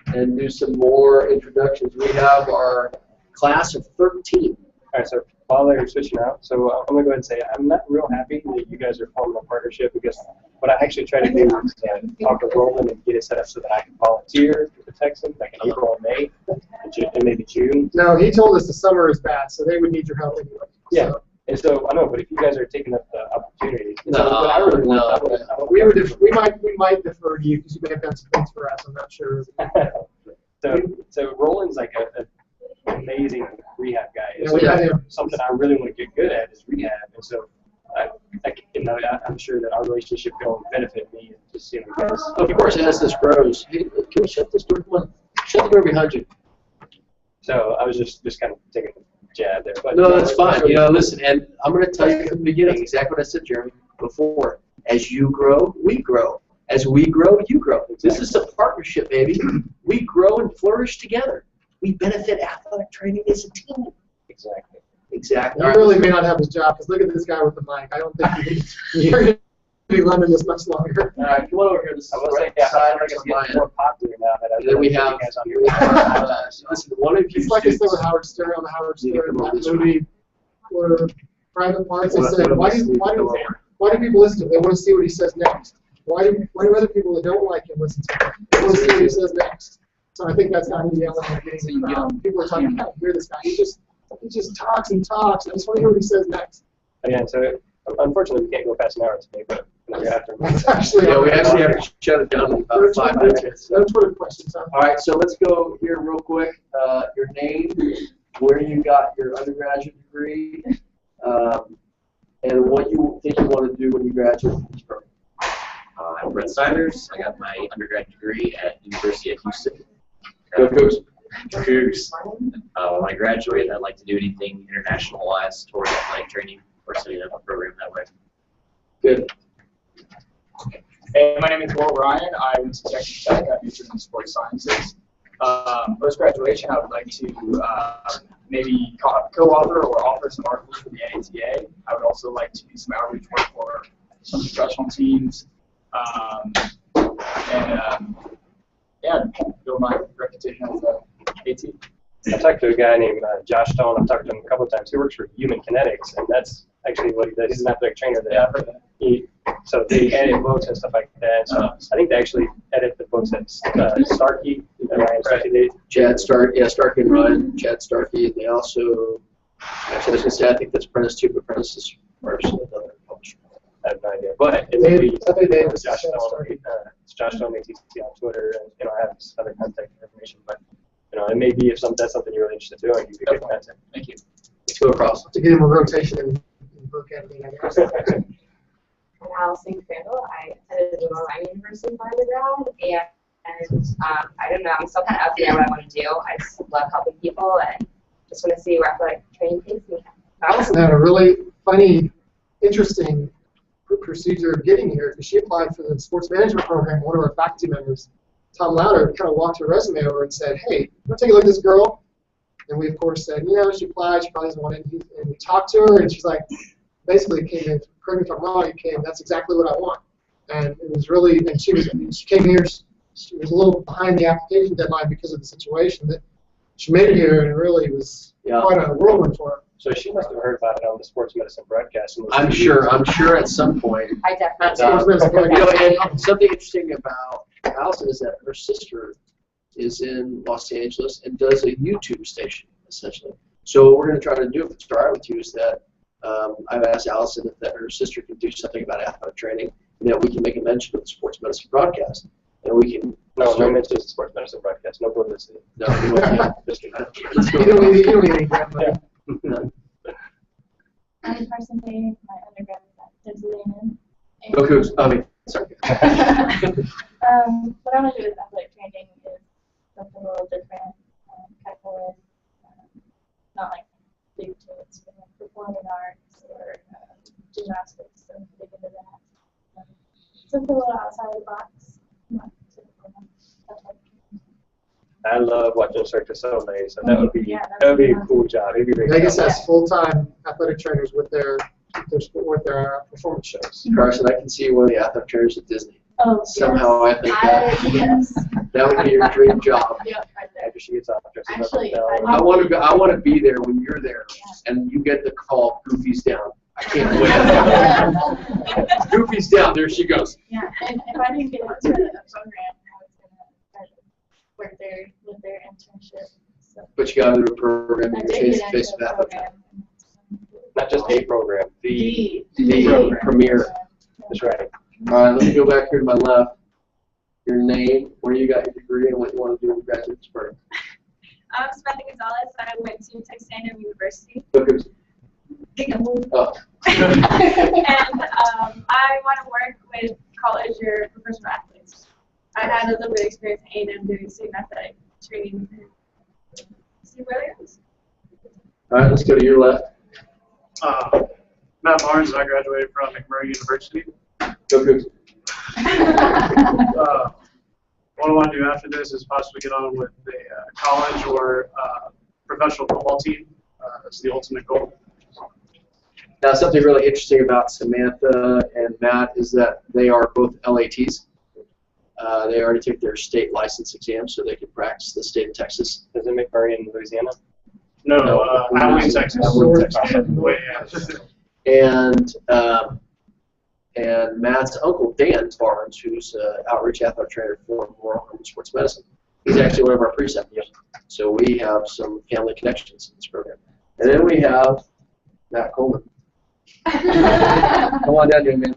and do some more introductions. We have our class of 13. All right, so while they're switching out, so I'm going to go ahead and say I'm not real happy that you guys are forming a partnership because what I actually try to do is talk to Roland and get it set up so that I can volunteer with the Texans, like in April and May, and maybe June. No, he told us the summer is bad, so they would need your help anyway. Yeah. So. And so I know, but if you guys are taking up the opportunity, we might defer to you because you may have done some things for us. I'm not sure. so Roland's like an amazing rehab guy. Yeah, we got him. Something I really want to get good at is rehab, and so I'm sure that our relationship will benefit me just seeing you guys. Of course, as this grows, hey, can we shut this door? Come on, shut the door behind you. So I was just kind of taking a jab there. But no, that's fine. Listen, and I'm going to tell you from the beginning exactly what I said, Jeremy, before. As you grow, we grow. As we grow, you grow. Exactly. This is a partnership, baby. We grow and flourish together. We benefit athletic training as a team. Exactly. He really may not have his job because look at this guy with the mic. I don't think you're going to be running this much longer. All right, come on over here. This is the right side. I guess get more popular now that then we have. Listen, one of you. It's like this thing with Howard Stern on the Howard Stern movie where Private Parts. They said, why do people listen to him? They want to see what he says next. Why do other people that don't like him listen to him? They want to see what he says next. So I think that's kind of the element of getting the crowd. People are talking about hear this guy. He just talks and talks. I just want to hear what he says next. Again, so unfortunately we can't go past an hour today, but we have to. We actually have to shut it down in about 5 minutes. No Twitter questions. All right, so let's go here real quick. Your name, where you got your undergraduate degree, and what you think you want to do when you graduate from this program. I'm Brett Siders. I got my undergrad degree at University of Houston. Go Cougs. Cougs. When I graduate, I'd like to do anything international-wise towards athletic training or setting up a program that way. Good. Hey, my name is Will Ryan. I went to Texas Tech. I'm majoring in sports sciences. Post-graduation, I would like to maybe co-author or author some articles for the NATA. I would also like to do some outreach work for some professional teams. Build my reputation as a AT. I talked to a guy named Josh Stone. I've talked to him a couple of times. He works for Human Kinetics, and that's actually what he does. He's an athletic trainer there. Yeah, I've heard that. So they edit books and stuff like that. So I think they actually edit the books that Starkey and Ryan Starkey did. Starkey and Ryan, Chad Starkey. They also, actually, I was going to say, I think that's Prentice too, but Prentice is first another publisher. I have no idea. But it may be Josh Stone. It's Josh Stone ATC on Twitter, and I have his other contact information. But it may be if that's something you're really interested in doing, you could get contact. Thank you. Let's go across. To get him a rotation in book editing, I guess. I'm Allison Crandall. I attended Lamar University for undergrad, and I don't know, I'm still kind of up there what I want to do. I just love helping people and just want to see where athletic training takes me. Allison had a really funny, interesting procedure of getting here because she applied for the sports management program. One of our faculty members, Tom Lauder, kind of walked her resume over and said, "Hey, want to take a look at this girl?" And we, of course, said, she applied. She probably doesn't want it. And we talked to her, and she's like, basically came in, correct me if I'm wrong, that's exactly what I want. And it was really, and she came here, she was a little behind the application deadline because of the situation that she made it here, and it really was quite a whirlwind for her. So she must have heard about it on the sports medicine broadcast. I'm sure at some point. I definitely and something interesting about Allison is that her sister is in Los Angeles and does a YouTube station, essentially. So what we're going to try to do, if it's all right with you, is that I've asked Allison if her sister can do something about athletic training, and that we can make a mention of the sports medicine broadcast, and we can No mentions of sports medicine broadcast. No publicity. No, you don't. Just kidding. Let's go. You don't need any grant money. No. I'm personally, my undergrad is at Pennsylvania. Go Cougs. I mean, sorry. What I want to do with athletic training is something a little different, kind of not like big kids, but like performing arts or gymnastics, so big into that. Something a little outside of the box. Not typical athletic training. I love watching Cirque du Soleil, so that would be Yeah, that would be a that's cool job. It'd be great. Vegas job. has full-time athletic trainers with their performance shows. Carson, I can see you one of the athletic trainers at Disney. Oh, Somehow yes. I think that Yes. that would be your dream job. Yep, right there. After she gets off, dresses up Actually, and down. I want to be there when you're there, and you get the call. Goofy's down. I can't wait. Goofy's down. There she goes. Yeah, and if I didn't get into a program, I was going to try to work there with their internship. So But you got to do a program. I You're did face get to face into with a athletes. program. Not just a program, the The premier. That's right. All right, let me go back here to my left. Your name, where you got your degree, and what you want to do in graduate program. I'm Samantha Gonzalez. I went to Texas A&M University. Go Cougs. Oh. And I want to work with college or professional athletes. I had a little bit of experience at A&M doing student athletic training. See where it goes. All right, let's go to your left. Matt Barnes, I graduated from McMurray University. Go Cougs. What I want to do after this is possibly get on with a college or professional football team. That's the ultimate goal. Now, something really interesting about Samantha and Matt is that they are both LATs. They already took their state license exam so they can practice the state of Texas. Does it McMurray in Louisiana? No, Abilene, Texas. Abilene, Texas. Way, yeah. And Matt's uncle, Dan Barnes, who's an outreach athletic trainer for Moral Home Sports Medicine, he's actually one of our preceptors. So we have some family connections in this program. And then we have Matt Coleman. Come on down here, man.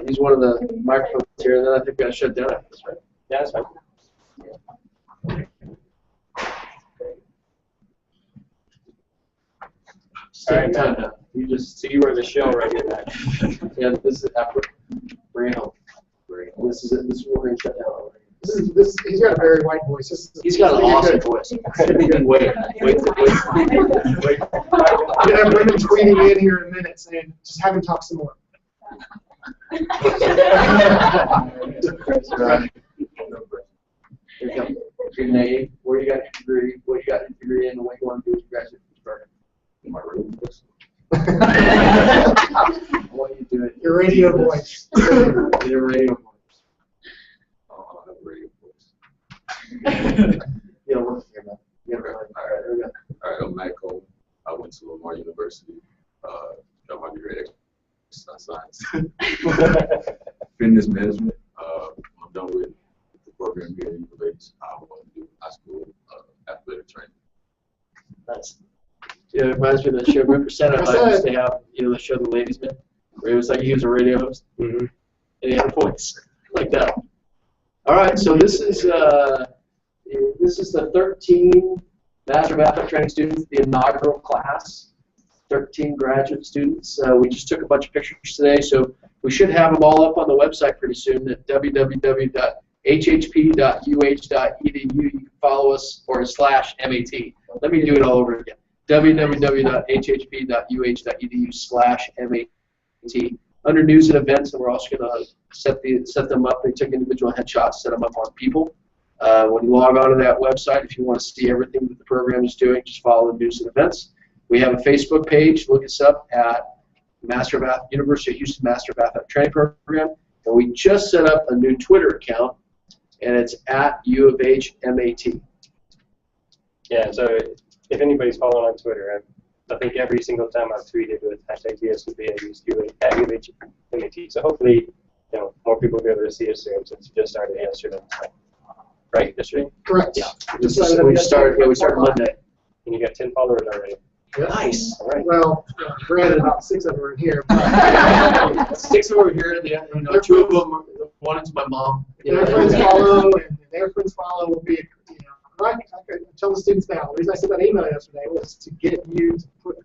He's one of the microphones here, and then I think we got to shut down after this, right? Yeah, that's fine. Same time now. You just So you were the show right here, Matt. yeah. This is after. Bring it home. This is it. This is what we're gonna shut down already. He's got a very white voice. He's got an awesome voice. Wait. I'm gonna have Brendan tweeting in here in a minute saying, just have him talk some more. Here you go. Your name, where you got your degree, what you got your degree in, and what you want to do with your graduate program. My room. I want you to do it. Your radio voice. Your radio voice. Oh, I have a radio voice. You don't work here, man. You don't really. All right, there we go. All right, I'm Matt Cole. I went to Lamar University. Got my degree in exercise science. Fitness management. I'm done with the program here at UofH. I want to do high school athletic training. Nice. Yeah, it reminds me of the show. Remember Santa Claus used to have, the show The Ladies Man, where it was like he was a radio host, and he had a voice like that. All right, so this is the 13 Master of Athletic Training students, the inaugural class. 13 graduate students. We just took a bunch of pictures today, so we should have them all up on the website pretty soon at www.hhp.uh.edu. You can follow us or /MAT. Let me do it all over again. www.hhp.uh.edu/MAT. Under news and events, and we're also going to set them up. They took individual headshots, set them up on people. When you log on to that website, if you want to see everything that the program is doing, just follow the news and events. We have a Facebook page. Look us up at University of Houston Master of Athletic Training Program. And we just set up a new Twitter account, and it's at UofHMAT. Yeah, so if anybody's following on Twitter, I think every single time I've tweeted with #TSUB, I used at UofHMAT. So hopefully, more people will be able to see us soon since it just started yesterday. Right? Yesterday? Correct. Yeah. We started Monday. And you got 10 followers already. Nice. All right. Well, granted, about 6 of them are in here. But 6 of them are here. The 2 of them, one is my mom. their friends follow, and their friends follow will be, I tell the students now, the reason I sent that email yesterday was to get you to put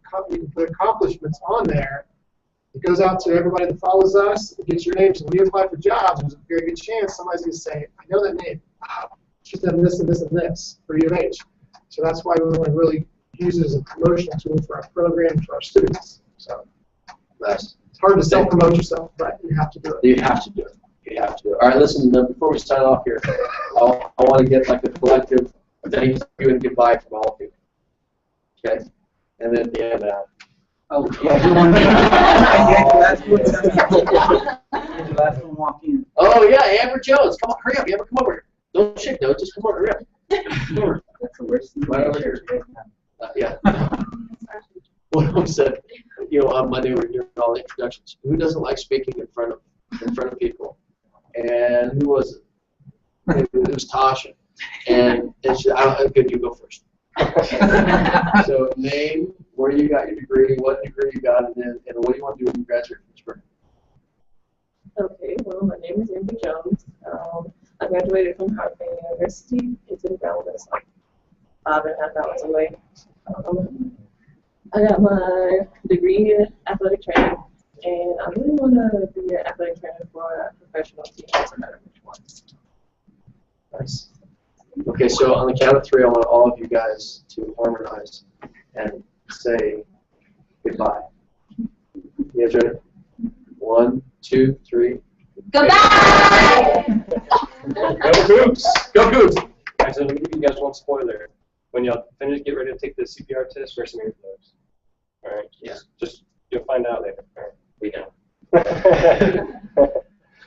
accomplishments on there. It goes out to everybody that follows us. It gets your name. So when you apply for jobs, there's a very good chance somebody's going to say, I know that name. She's done this and this and this for UofH. So that's why we want to really use it as a promotional tool for our program, for our students. So Nice. it's hard to self-promote yourself, but you have to do it. You have to do it. You have to do it. All right, listen, before we sign off here, I want to get like a collective thank you and goodbye from all of you. Okay? And then at the end, Oh, yeah, you want to last one walk in. oh, yeah, Amber Jones. Come on, hurry up. Amber, come over here. Don't shake, no, just come on, hurry up. Come over. That's the worst thing. Right over here. Yeah. One of them said, on Monday we're doing all the introductions. Who doesn't like speaking in front of people? And who was it? It was Tasha. And she said, good, you go first. So name, where you got your degree, what degree you got, and what do you want to do when you graduate from spring? Okay, well, my name is Amber Jones. I graduated from Harvard University. It's in Dallas, like 5.5 hours away. I got my degree in athletic training, and I really want to be an athletic trainer for a professional team. Doesn't matter which one. Nice. Okay, so on the count of 3, I want all of you guys to harmonize and say goodbye. You guys ready? 1, 2, 3. Goodbye! Go Cougs! Go Cougs! Guys, I'm going to give you guys one spoiler. When y'all finish, get ready to take the CPR test, wear some earplugs. All right? Yeah. Just you'll find out later. All right. We know.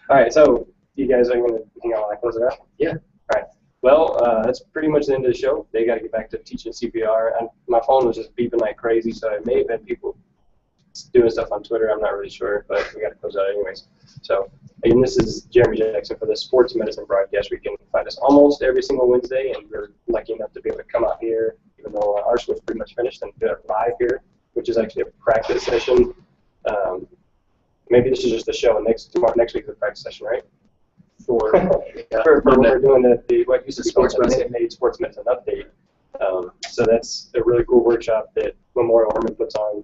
All right, so you guys are going to hang out while I close it out? Yeah. All right. Well, that's pretty much the end of the show. They got to get back to teaching CPR. And my phone was just beeping like crazy, so it may have been people doing stuff on Twitter. I'm not really sure, but we got to close out anyways. So, again, this is Jeremy Jackson for the Sports Medicine Broadcast. We can find us almost every single Wednesday, and we're lucky enough to be able to come out here, even though our school's pretty much finished, and do it live here, which is actually a practice session. Maybe this is just a show, and next week's a practice session, right? For when we're doing what used to be called the Minute Maid Sports Medicine Update. So that's a really cool workshop that Memorial Herman puts on,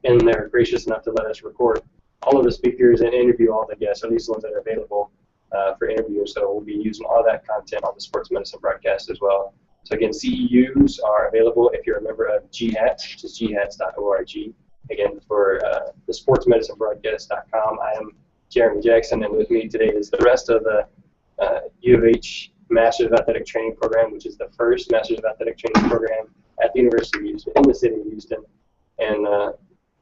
and they're gracious enough to let us record all of the speakers and interview all the guests, or at least the ones that are available for interview. So we'll be using all that content on the Sports Medicine Broadcast as well. So again, CEUs are available if you're a member of GHAT, which is ghats.org. Again, for the sportsmedicinebroadcast.com, I am Jeremy Jackson, and with me today is the rest of the UofH Masters of Athletic Training Program, which is the first Masters of Athletic Training program at the University of Houston, in the city of Houston, and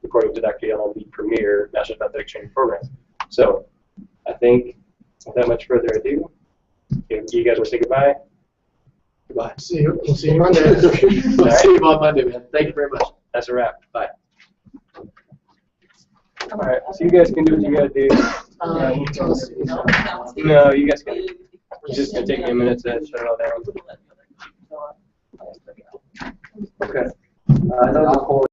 according to Dr. Yellen, the premier Masters of Athletic Training program. So I think, without much further ado, you guys want to say goodbye? Goodbye. We'll see you Monday. We'll see you on Monday, man. Thank you very much. That's a wrap. Bye. All right, so you guys can do what you gotta do. No, you guys can. It's just gonna take me a minute to shut it all down. Okay. I know the whole